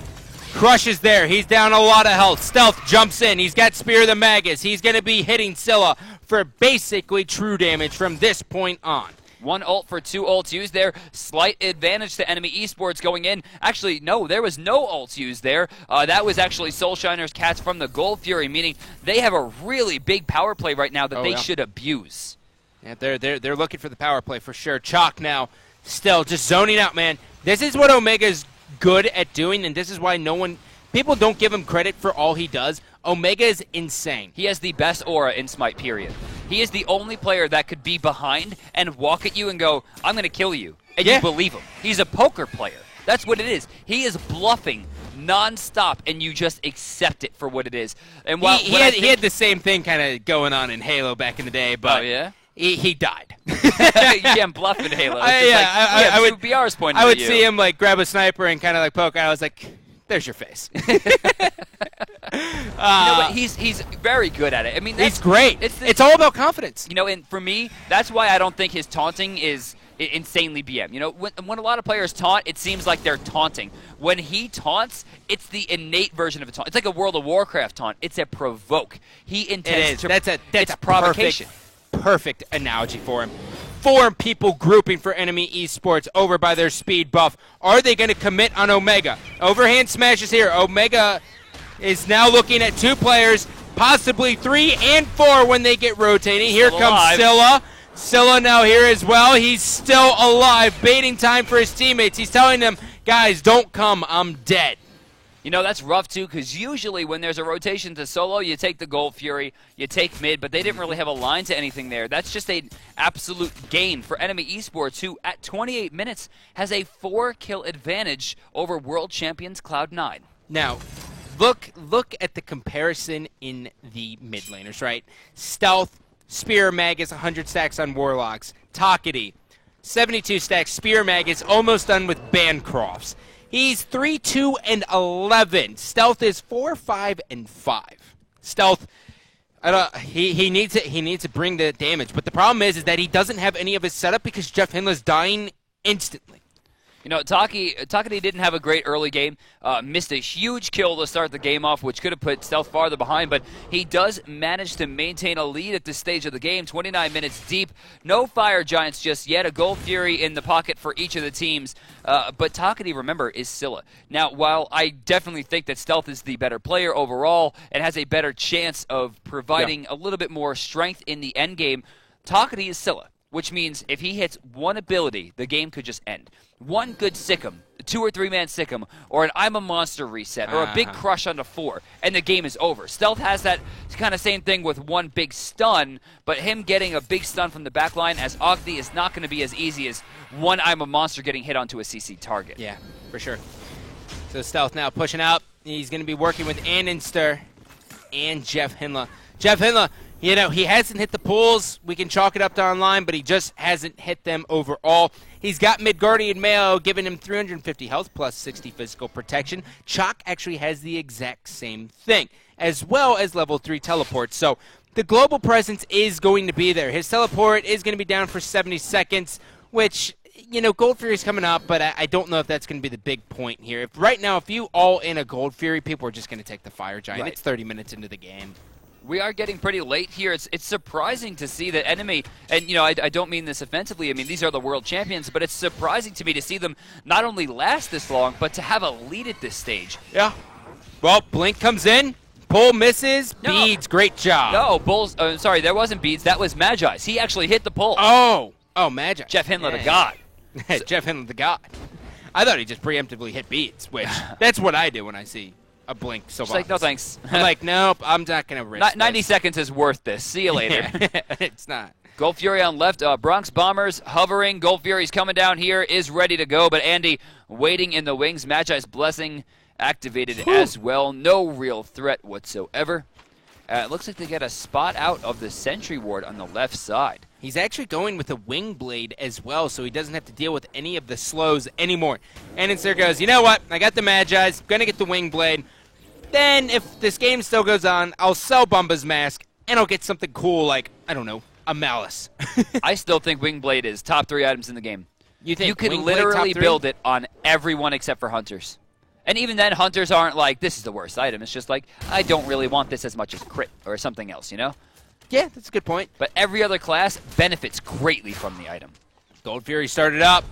Crush is there. He's down a lot of health. Stealth jumps in. He's got Spear of the Magus. He's going to be hitting Scylla for basically true damage from this point on. 1 ult for 2 ults used there. Slight advantage to enemy esports going in. Actually, no, there was no ults used there. That was actually Soulshiner's Cats from the Gold Fury, meaning they have a really big power play right now that they should abuse. Yeah, they're looking for the power play for sure. Chalk now still just zoning out, man. This is what Omega's good at doing, and this is why people don't give him credit for all he does. Omega is insane. He has the best aura in Smite, period. He is the only player that could be behind and walk at you and go, I'm going to kill you. And you believe him. He's a poker player. That's what it is. He is bluffing nonstop, and you just accept it for what it is. And while he had the same thing kind of going on in Halo back in the day, but he died. You can't bluff in Halo. I would BRs pointing I would at you. see him like grab a sniper and kind of like poke, and I was like, there's your face. But he's very good at it. I mean, he's great. It's all about confidence. You know, and for me, that's why I don't think his taunting is insanely BM. You know, when a lot of players taunt, it seems like they're taunting. When he taunts, it's the innate version of a taunt. It's like a World of Warcraft taunt. It's a provoke. He intends to. That's a provocation. Perfect analogy for him. 4 people grouping for enemy esports over by their speed buff. Are they going to commit on Omega? Overhand smashes here. Omega is now looking at 2 players, possibly 3 and 4 when they get rotating. Here comes Scylla. Scylla now here as well. He's still alive, baiting time for his teammates. He's telling them, guys, don't come. I'm dead. You know, that's rough, too, because usually when there's a rotation to solo, you take the Gold Fury, you take mid, but they didn't really have a line to anything there. That's just an absolute gain for enemy esports, who at 28 minutes has a 4-kill advantage over world champions Cloud9. Now, look at the comparison in the mid laners, right? Stealth, Spear Magus, 100 stacks on Warlocks. Talkity, 72 stacks. Spear Magus, almost done with Bancrofts. He's 3-2-11. Stealth is 4-5-5. Stealth, he needs to bring the damage, but the problem is that he doesn't have any of his setup because Jeff Hindla's dying instantly. You know, Talkity didn't have a great early game. Missed a huge kill to start the game off, which could have put Stealth farther behind, but he does manage to maintain a lead at this stage of the game, 29 minutes deep. No Fire Giants just yet. A Gold Fury in the pocket for each of the teams. But Talkity, remember, is Scylla. Now, while I definitely think that Stealth is the better player overall and has a better chance of providing a little bit more strength in the end game, Talkity is Scylla, which means if he hits one ability, the game could just end. One good Sikkim 2 or 3 man sick 'em, or an I'm a monster reset, or a big crush onto 4, and the game is over. Stealth has that kind of same thing with one big stun, but him getting a big stun from the back line as Agni is not going to be as easy as one I'm a monster getting hit onto a CC target. Yeah, for sure. So Stealth now pushing out. He's going to be working with Annenster and Jeff Hinla. Jeff Hinla, you know, he hasn't hit the pools. We can chalk it up to online, but he just hasn't hit them overall. He's got Midgardian Mayo giving him 350 health plus 60 physical protection. Chalk actually has the exact same thing, as well as level 3 teleport. So the global presence is going to be there. His teleport is going to be down for 70 seconds, which, you know, Gold Fury's coming up, but I don't know if that's going to be the big point here. If right now, if you all in a Gold Fury, people are just going to take the Fire Giant. Right. It's 30 minutes into the game. We are getting pretty late here. It's surprising to see that Enemy, and you know, I don't mean this offensively. I mean, these are the world champions, but it's surprising to me to see them not only last this long, but to have a lead at this stage. Yeah. Well, Blink comes in. Pull misses. No. Beads, great job. No, Bulls. Sorry, there wasn't Beads. That was Magi's. He actually hit the pole. Oh, Magi. Jeff Hinla, the god. Jeff Hinla, the god. I thought he just preemptively hit Beads, which that's what I do when I see a Blink. So It's like, no thanks. I'm like, nope, I'm not going to risk 90 this. seconds is worth this. See you later. It's not. Gold Fury on left. Bronx Bombers hovering. Gold Fury's coming down here, is ready to go, but Andy waiting in the wings. Magi's Blessing activated as well. No real threat whatsoever. It looks like they get a spot out of the Sentry Ward on the left side. He's actually going with a Wing Blade as well, so he doesn't have to deal with any of the slows anymore. And Inster goes, you know what? I got the Magi's. Going to get the Wing Blade. Then, if this game still goes on, I'll sell Bumba's Mask, and I'll get something cool like, I don't know, a Malice. I still think Wing Blade is top 3 items in the game. You think You can Wing Blade literally top 3? build it on everyone except for Hunters. And even then, Hunters aren't like, this is the worst item. It's just like, I don't really want this as much as Crit or something else, you know? Yeah, that's a good point. But every other class benefits greatly from the item. Gold Fury started up,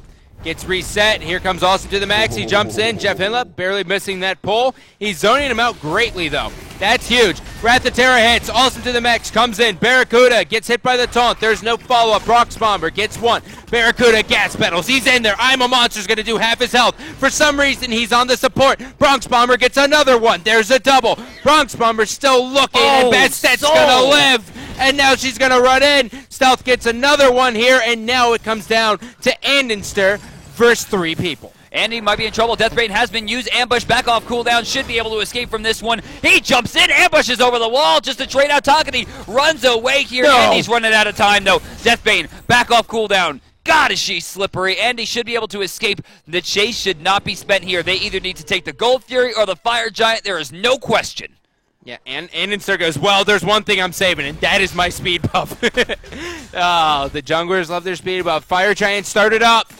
gets reset. Here comes Austin to the max. He jumps in. Jeff Hinla barely missing that pull. He's zoning him out greatly, though. That's huge. Wrath of Terra hits. Austin to the max comes in. Barracuda gets hit by the taunt. There's no follow-up. Bronx Bomber gets one. Barracuda gas pedals. He's in there. I'm a Monster's going to do half his health. For some reason, he's on the support. Bronx Bomber gets another one. There's a double. Bronx Bomber still looking, and Bastette's going to live. And now she's going to run in. Stealth gets another one here, and now it comes down to Andenster versus 3 people. Andy might be in trouble. Deathbane has been used. Ambush back off cooldown. Should be able to escape from this one. He jumps in. Ambushes over the wall just to trade out Takani. Runs away here. No. Andy's running out of time, though. Deathbane back off cooldown. God, is she slippery. Andy should be able to escape. The chase should not be spent here. They either need to take the Gold Fury or the Fire Giant. There is no question. Yeah, and Inster goes, well, there's one thing I'm saving, and that is my speed buff. Oh, the junglers love their speed buff. Fire Giant started up.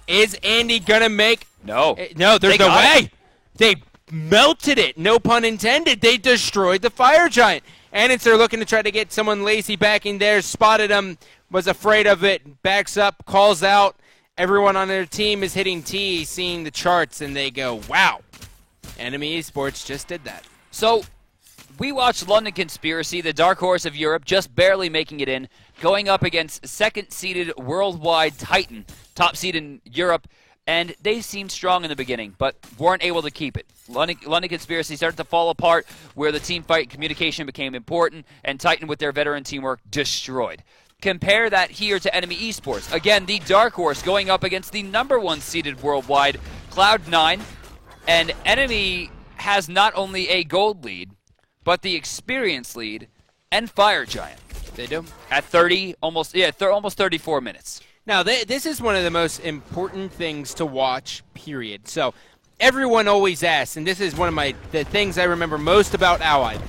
Is Andy going to make... No. No, there's They no got way. it. They melted it. No pun intended. They destroyed the Fire Giant. And Inster looking to try to get someone lazy back in there. Spotted him. Was afraid of it. Backs up. Calls out. Everyone on their team is hitting T, seeing the charts, and they go, wow. Enemy Esports just did that. So, we watched London Conspiracy, the dark horse of Europe, just barely making it in, going up against second-seeded worldwide Titan, top seed in Europe, and they seemed strong in the beginning, but weren't able to keep it. London Conspiracy started to fall apart, where the team fight communication became important, and Titan, with their veteran teamwork, destroyed. Compare that here to Enemy Esports. Again, the dark horse going up against the number 1 seeded worldwide, Cloud9, and Enemy has not only a gold lead, but the experience lead and Fire Giant. They do. At 30, almost 34 minutes. Now, this is one of the most important things to watch, period. So, everyone always asks, and this is one of the things I remember most about Allied.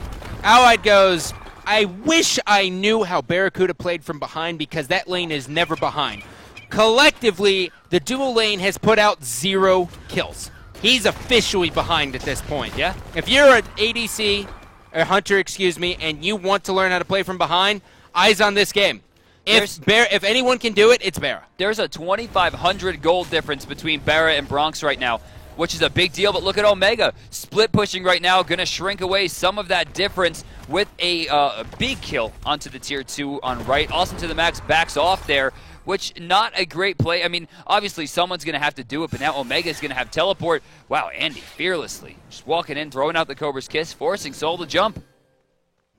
Allied goes, I wish I knew how Barracuda played from behind because that lane is never behind. Collectively, the dual lane has put out 0 kills. He's officially behind at this point. Yeah. If you're an ADC, or Hunter, excuse me, and you want to learn how to play from behind, eyes on this game. If anyone can do it, it's Barra. There's a 2,500 gold difference between Barra and Bronx right now, which is a big deal. But look at Omega. Split pushing right now, going to shrink away some of that difference with a big kill onto the tier 2 on right. Austin to the max backs off there which not a great play. I mean, obviously someone's going to have to do it, but now Omega's going to have teleport. Wow, Andy fearlessly just walking in, throwing out the Cobra's Kiss, forcing Soul to jump.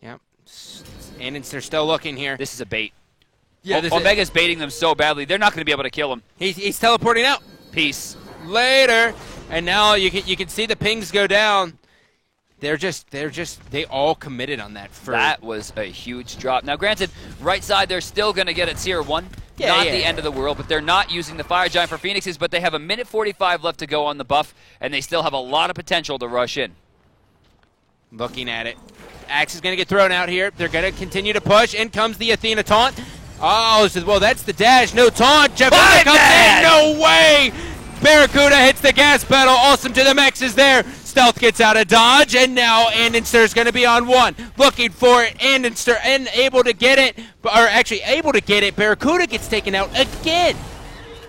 Yep. And they're still looking here. This is a bait. Yeah, Omega's baiting them so badly, they're not going to be able to kill him. He's teleporting out. Peace. Later. And now you can see the pings go down. They all committed on that. That was a huge drop. Now, granted, right side, they're still going to get a tier 1. Not the end of the world, but they're not using the Fire Giant for Phoenixes, but they have a minute 45 left to go on the buff, and they still have a lot of potential to rush in. Looking at it. Axe is going to get thrown out here. They're going to continue to push. In comes the Athena taunt. Oh, well, that's the dash. No taunt. Jeff comes in. No way. Barracuda hits the gas pedal. Awesome to the Mex is there. Stealth gets out of dodge, and now Andenster's going to be on 1. Looking for it. Andenster unable to get it, or actually able to get it. Barracuda gets taken out again.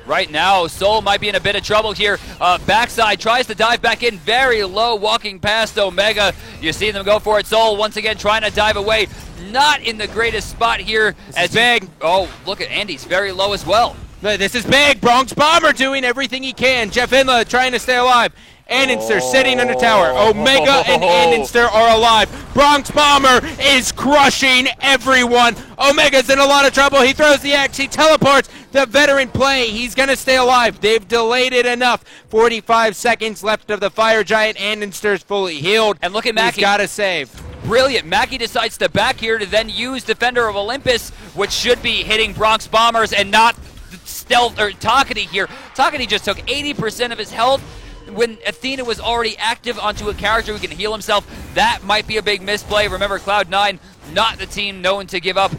Right now, Soul might be in a bit of trouble here. Backside tries to dive back in very low, walking past Omega. You see them go for it. Soul once again trying to dive away. Not in the greatest spot here. As big. Oh, look at Andy's very low as well. This is big. Bronx Bomber doing everything he can. Jeff Inla trying to stay alive. Andenster sitting under tower. Omega and Andenster are alive. Bronx Bomber is crushing everyone. Omega's in a lot of trouble. He throws the axe. He teleports. The veteran play. He's going to stay alive. They've delayed it enough. 45 seconds left of the Fire Giant. Andenster's fully healed. And look at Mackie. He's got to save. Brilliant. Mackie decides to back here to then use Defender of Olympus, which should be hitting Bronx Bombers and not Stealth or Takati here. Takati just took 80% of his health. When Athena was already active onto a character who can heal himself, that might be a big misplay. Remember, Cloud9, not the team known to give up.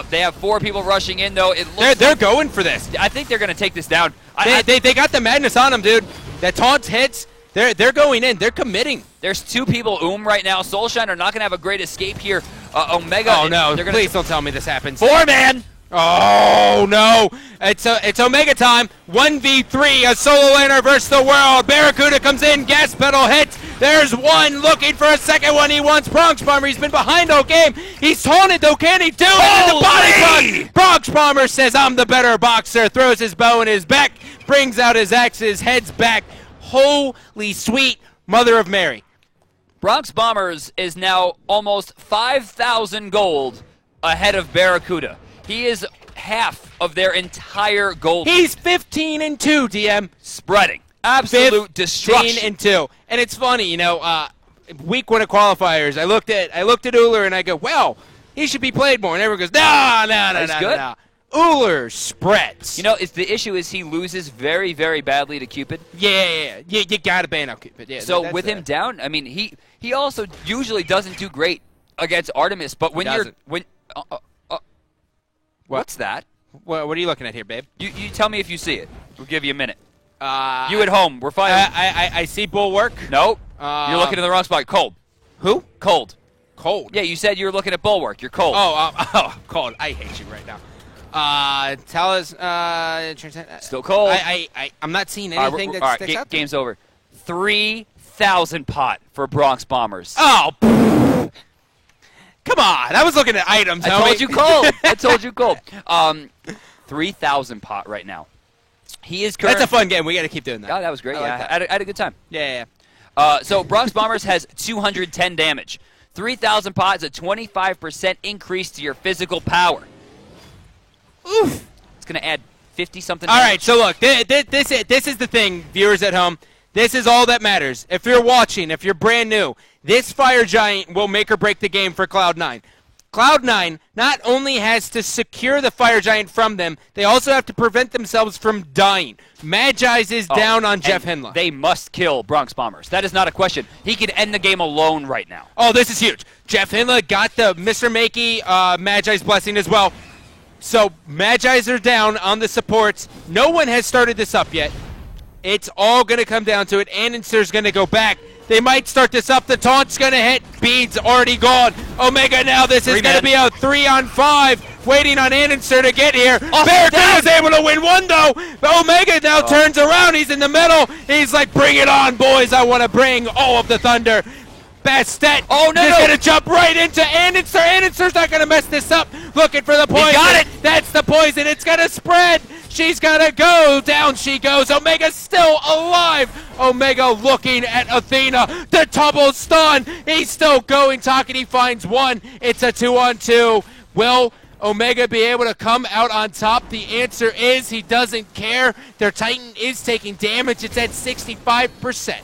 They have 4 people rushing in, though. It looks they're going for this. I think they're going to take this down. They got the madness on them, dude. That taunt hits. They're going in. They're committing. There's 2 people right now. Soulshine are not going to have a great escape here. Omega. Oh, no. Please don't tell me this happens. 4-man. Oh, no. It's Omega time. 1v3, a solo laner versus the world. Barracuda comes in. Gas pedal hits. There's one looking for a second one. He wants Bronx Bomber. He's been behind all game. He's taunted, though. Can he do it? And the body punch. Bronx Bomber says, I'm the better boxer. Throws his bow in his back. Brings out his axes. Heads back. Holy sweet Mother of Mary. Bronx Bombers is now almost 5,000 gold ahead of Barracuda. He is half of their entire gold. He's 15-2, DM. Spreading. Absolute destruction. 15-2. And it's funny, week 1 of qualifiers, I looked at Uller and I go, well, he should be played more. And everyone goes, no. Uller spreads. The issue is he loses very, very badly to Cupid. Yeah. You got to ban out Cupid. Yeah, so with him down, I mean, he also usually doesn't do great against Artemis. But what's that? What are you looking at here, babe? You tell me if you see it. We'll give you a minute. You at home. We're fine. I see Bulwark. Nope. You're looking in the wrong spot. Cold. Who? Cold. Cold? Yeah, you said you were looking at Bulwark. You're cold. Cold. I hate you right now. Tell us. Still cold. I'm not seeing anything that sticks out. Game's over. 3,000 pot for Bronx Bombers. Oh, come on. I was looking at items. I told you cold. 3,000 pot right now. He is current. That's a fun game. We got to keep doing that. Oh, that was great. I had a good time. Yeah. So Bronx Bombers has 210 damage. 3,000 pot is a 25% increase to your physical power. Oof. It's going to add 50-something. All right, so look, this is the thing, viewers at home. This is all that matters. If you're watching, if you're brand new, this Fire Giant will make or break the game for Cloud9. Cloud9 not only has to secure the Fire Giant from them, they also have to prevent themselves from dying. Magi's is down on Jeff Hinla. They must kill Bronx Bombers. That is not a question. He can end the game alone right now. Oh, this is huge. Jeff Hinla got the Mr. Makey Magi's blessing as well. So Magi's are down on the supports. No one has started this up yet. It's all going to come down to it. Andenster's going to go back. They might start this up. The taunt's going to hit. Bede's already gone. Omega now. This is going to be a 3-on-5. Waiting on Andenster to get here. Barracuda's able to win one, though. Omega now turns around. He's in the middle. He's like, bring it on, boys. I want to bring all of the thunder. Bastet is going to jump right into Andenster. Andenster's not going to mess this up. Looking for the point. He got it. That's the poison. It's going to spread. She's going to go. Down she goes. Omega still alive. Omega looking at Athena. The double stun. He's still going. Takagi finds one. It's a 2-on-2. Will Omega be able to come out on top? The answer is he doesn't care. Their Titan is taking damage. It's at 65%.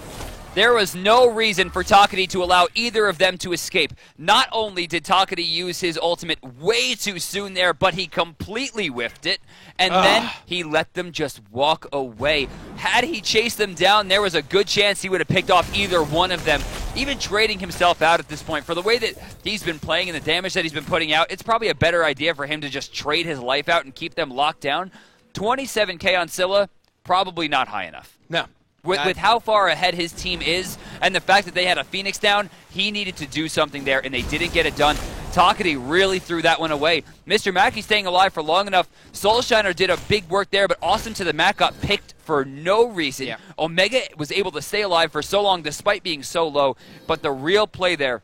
There was no reason for Takagi to allow either of them to escape. Not only did Takagi use his ultimate way too soon there, but he completely whiffed it, and then he let them just walk away. Had he chased them down, there was a good chance he would have picked off either one of them, even trading himself out at this point. For the way that he's been playing and the damage that he's been putting out, it's probably a better idea for him to just trade his life out and keep them locked down. 27k on Scylla, probably not high enough. No. With how far ahead his team is and the fact that they had a Phoenix down, he needed to do something there, and they didn't get it done. Takagi really threw that one away. Mr. Mackey staying alive for long enough. Soulshiner did a big work there, but Austin to the Mac got picked for no reason. Yeah. Omega was able to stay alive for so long despite being so low, but the real play there,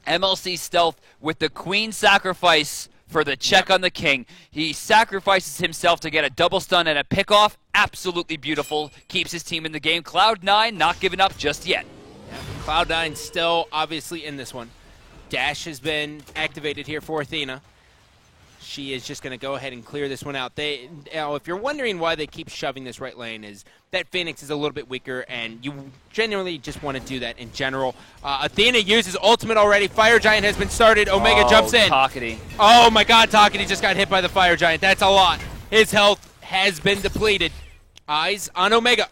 MLC Stealth with the Queen sacrifice for the check on the King. He sacrifices himself to get a double stun and a pick-off. Absolutely beautiful. Keeps his team in the game. Cloud9 not giving up just yet. Yeah, Cloud9 still obviously in this one. Dash has been activated here for Athena. She is just going to go ahead and clear this one out. If you're wondering why they keep shoving this right lane, is that Phoenix is a little bit weaker, and you generally just want to do that in general. Athena uses ultimate already. Fire Giant has been started. Omega jumps in. Takagi. Oh my God, Takagi just got hit by the Fire Giant. That's a lot. His health has been depleted. Eyes on Omega.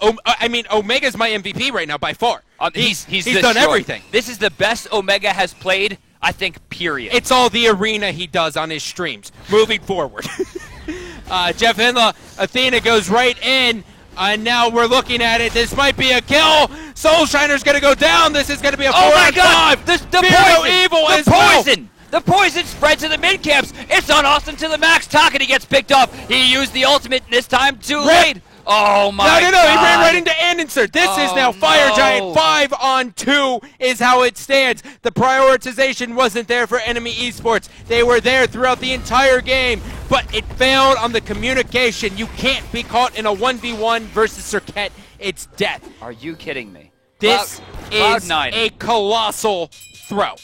Omega's my MVP right now by far. He's done everything. This is the best Omega has played, I think, period. It's all the arena he does on his streams. Moving forward. Jeff Hinla, Athena goes right in, and now we're looking at it. This might be a kill. Soulshiner's going to go down. This is going to be a 4-on-5. The poison! Evil the as poison! Well. The poison spread to the mid camps. It's on Austin to the max. Takagi gets picked off. He used the ultimate this time too late. Oh my God. No, he ran right into Anderson. This is now Fire Giant. 5-on-2 is how it stands. The prioritization wasn't there for Enemy Esports. They were there throughout the entire game, but it failed on the communication. You can't be caught in a 1v1 versus Serket. It's death. Are you kidding me? This is Cloud9. a colossal throw.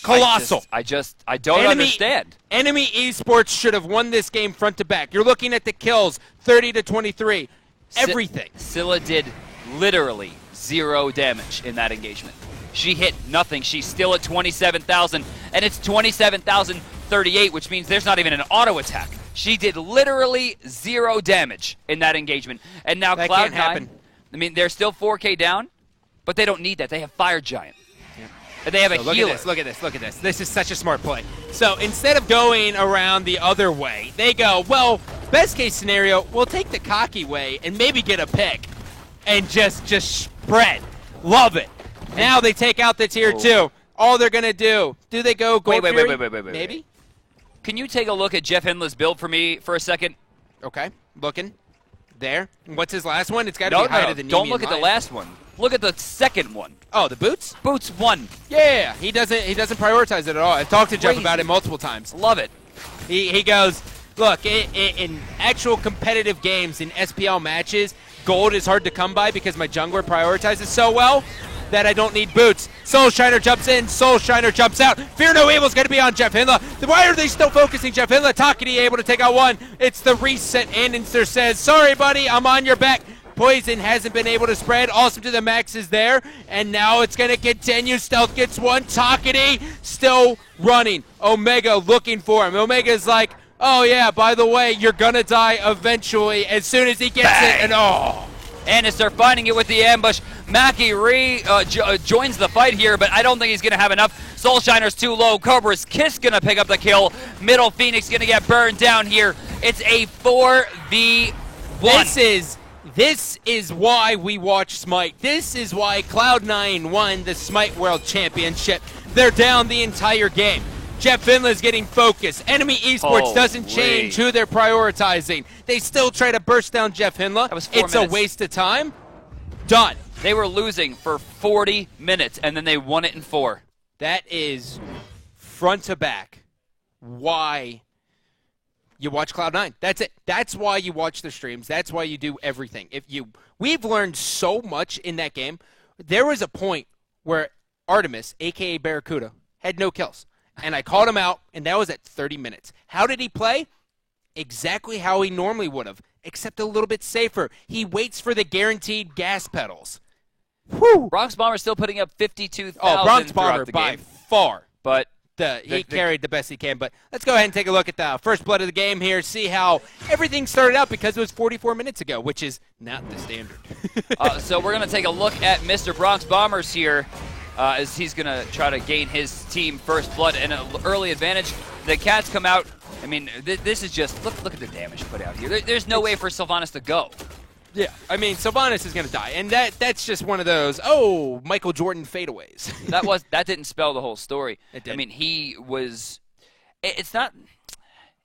Colossal. I don't understand. Enemy Esports should have won this game front to back. You're looking at the kills, 30-23. Everything. Scylla did literally 0 damage in that engagement. She hit nothing. She's still at 27,000, and it's 27,038, which means there's not even an auto attack. She did literally 0 damage in that engagement. And now that Cloud9, can't happen. I mean, they're still 4K down, but they don't need that. They have Fire Giant. They have a healer. Look at this. This is such a smart play. So instead of going around the other way, they go, well, best case scenario, we'll take the cocky way and maybe get a pick and just spread. Love it. Now they take out the tier 2. All they're going to do they go Gold Fury? Wait. Maybe? Can you take a look at Jeff Hinla's build for me for a second? Okay. Looking. There. What's his last one? It's got to be higher than Don't look at the last one. Look at the second one. Oh, the boots? Boots 1. Yeah, he doesn't prioritize it at all. I've talked to Jeff about it multiple times. Love it. He goes, look, in actual competitive games, in SPL matches, gold is hard to come by because my jungler prioritizes so well that I don't need boots. Soulshiner jumps in, Soulshiner jumps out. Fear No Evil is going to be on Jeff Hinla. Why are they still focusing Jeff Hinla? Takagi able to take out one. It's the reset. Annenster says, sorry, buddy, I'm on your back. Poison hasn't been able to spread. Awesome to the max is there. And now it's going to continue. Stealth gets one. Takagi still running. Omega looking for him. Omega's like, oh, yeah, by the way, you're going to die eventually as soon as he gets it. And Annenster finding it with the ambush. Mackie joins the fight here, but I don't think he's going to have enough. Soulshiner's too low. Cobra's Kiss going to pick up the kill. Middle Phoenix going to get burned down here. It's a 4v1. This is why we watch Smite. This is why Cloud9 won the Smite World Championship. They're down the entire game. Jeff Finland's getting focused. Enemy Esports doesn't change who they're prioritizing. They still try to burst down Jeff Hinla. That was 4 minutes. A waste of time. Done. They were losing for 40 minutes, and then they won it in 4. That is front to back why You watch Cloud9. That's it. That's why you watch the streams. That's why you do everything. We've learned so much in that game. There was a point where Artemis, a.k.a. Barracuda, had no kills. And I called him out, and that was at 30 minutes. How did he play? Exactly how he normally would have, except a little bit safer. He waits for the guaranteed gas pedals. Whew. Bronx Bomber still putting up 52,000 Bronx Bomber the by game. far. But He carried the best he can. But let's go ahead and take a look at the first blood of the game here, see how everything started out because it was 44 minutes ago, which is not the standard. So we're going to take a look at Mr. Bronx Bombers here as he's going to try to gain his team first blood and an early advantage. The Cats come out. I mean, this is just, look at the damage put out here. There's no way for Sylvanas to go. Yeah, I mean, Sylvanas is going to die, and that's just one of those, Michael Jordan fadeaways. That didn't spell the whole story. It did. I mean, he was. It's not.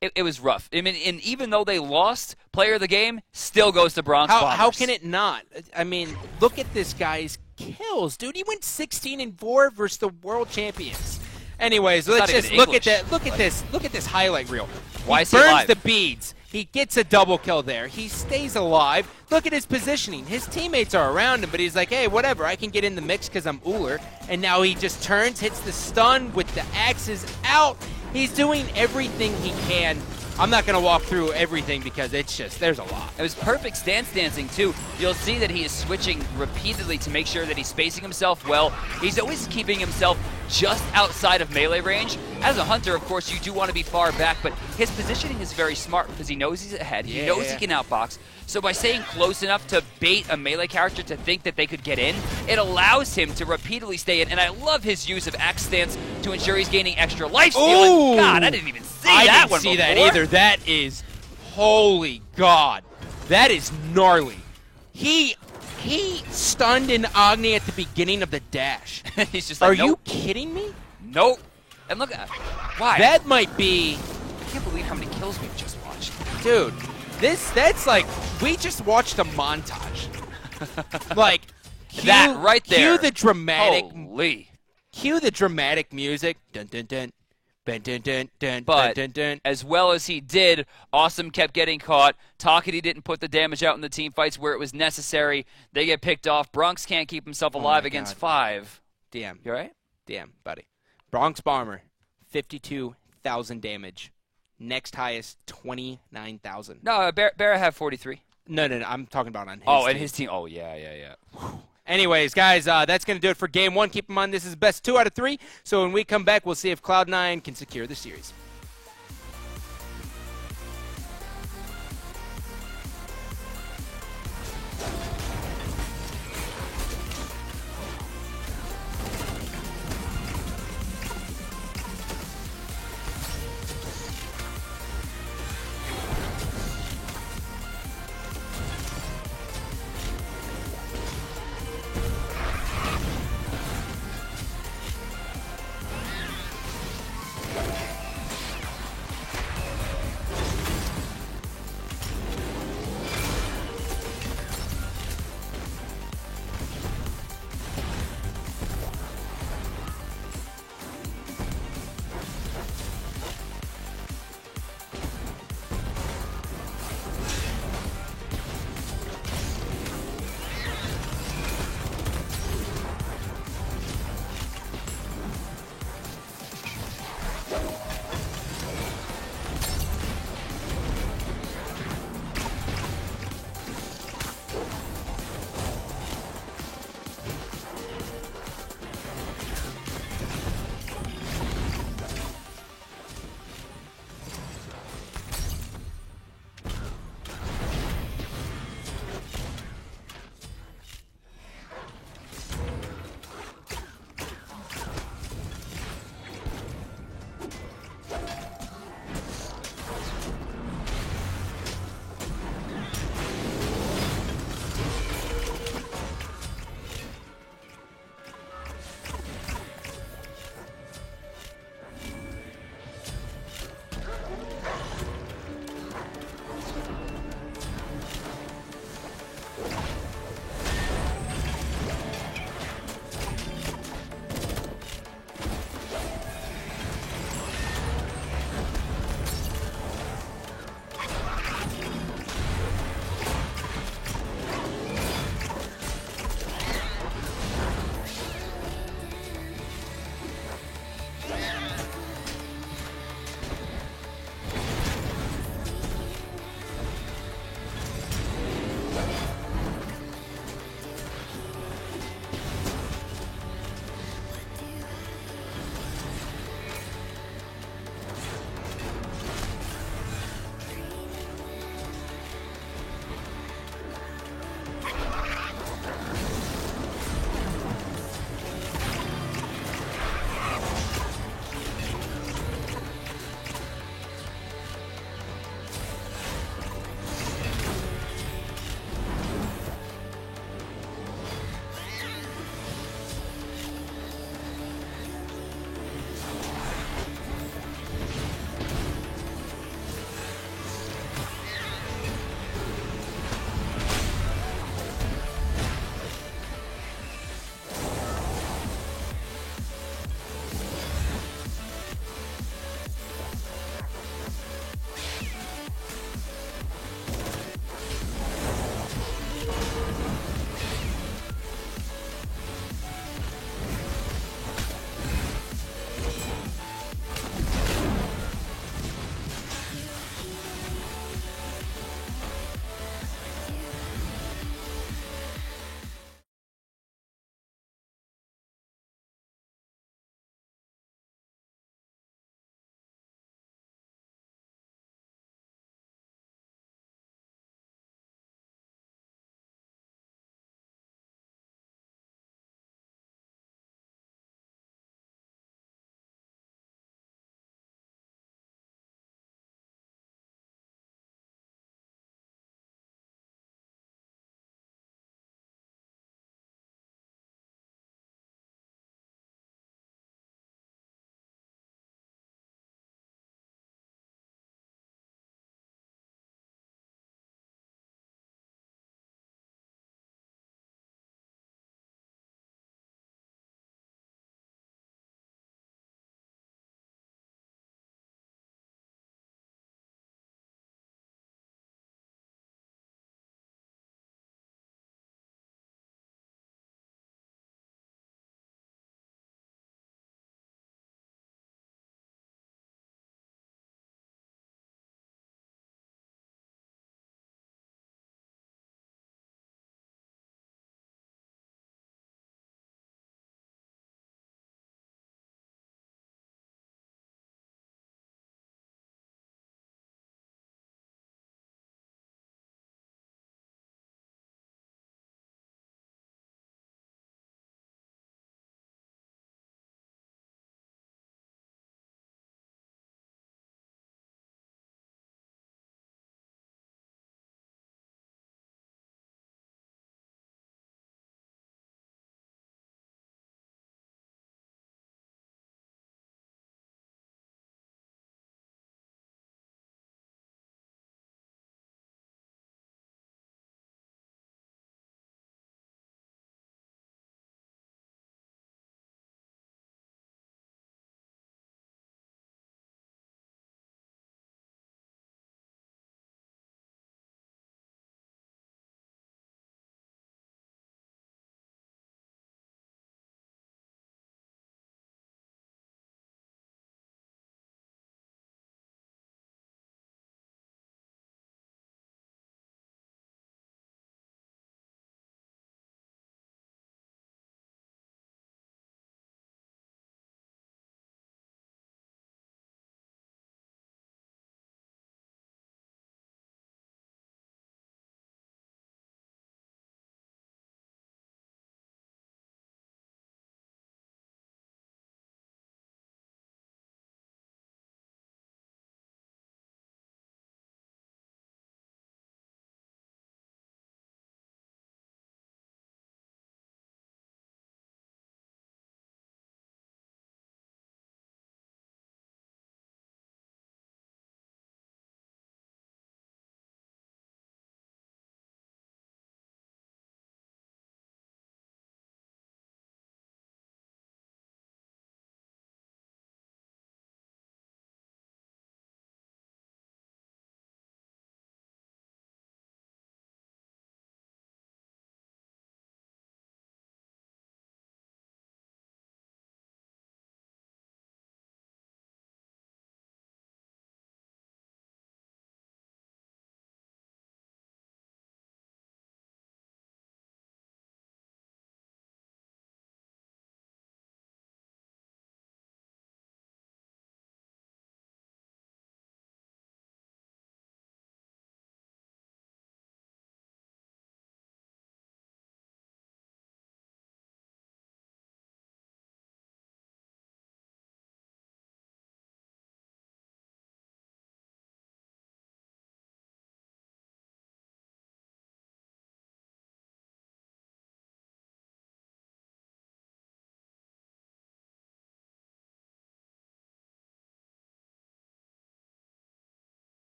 It was rough. I mean, and even though they lost, player of the game still goes to Bronx Bombers. How can it not? I mean, look at this guy's kills, dude. He went 16-4 versus the world champions. Anyways, let's just look at that. Look at this. Look at this highlight reel. Why he is he burns alive? the beads. He gets a double kill there. He stays alive. Look at his positioning. His teammates are around him, but he's like, hey, whatever. I can get in the mix because I'm Uller. And now he just turns, hits the stun with the axes out. He's doing everything he can. I'm not going to walk through everything because it's just, there's a lot. It was perfect stance dancing, too. You'll see that he is switching repeatedly to make sure that he's spacing himself well. He's always keeping himself just outside of melee range. As a hunter, of course, you do want to be far back, but his positioning is very smart because he knows he's ahead. He knows he can outbox. So by staying close enough to bait a melee character to think that they could get in, it allows him to repeatedly stay in. And I love his use of axe stance to ensure he's gaining extra life stealing. God, I didn't even see that one I didn't see before. that either. That is, holy God. That is gnarly. He stunned an Agni at the beginning of the dash. He's just like, Are nope. you kidding me? Nope. And look at why? That might be, I can't believe how many kills we've just watched. dude, that's like, we just watched a montage. Like, That right there. Cue the dramatic, Holy. cue the dramatic music. Dun, dun, dun. Dun, dun, dun, dun, But dun, dun, dun. as well as he did, Awesome kept getting caught. Talkity didn't put the damage out in the team fights where it was necessary. They get picked off. Bronx can't keep himself alive my against God. 5. Damn. You all right? Damn, buddy. Bronx Bomber, 52,000 damage. Next highest, 29,000. No, Barra had 43. No, I'm talking about on his Oh, team. and his team. Oh, yeah. Anyways, guys, that's going to do it for Game 1. Keep in mind, this is best 2 out of 3. So when we come back, we'll see if Cloud9 can secure the series.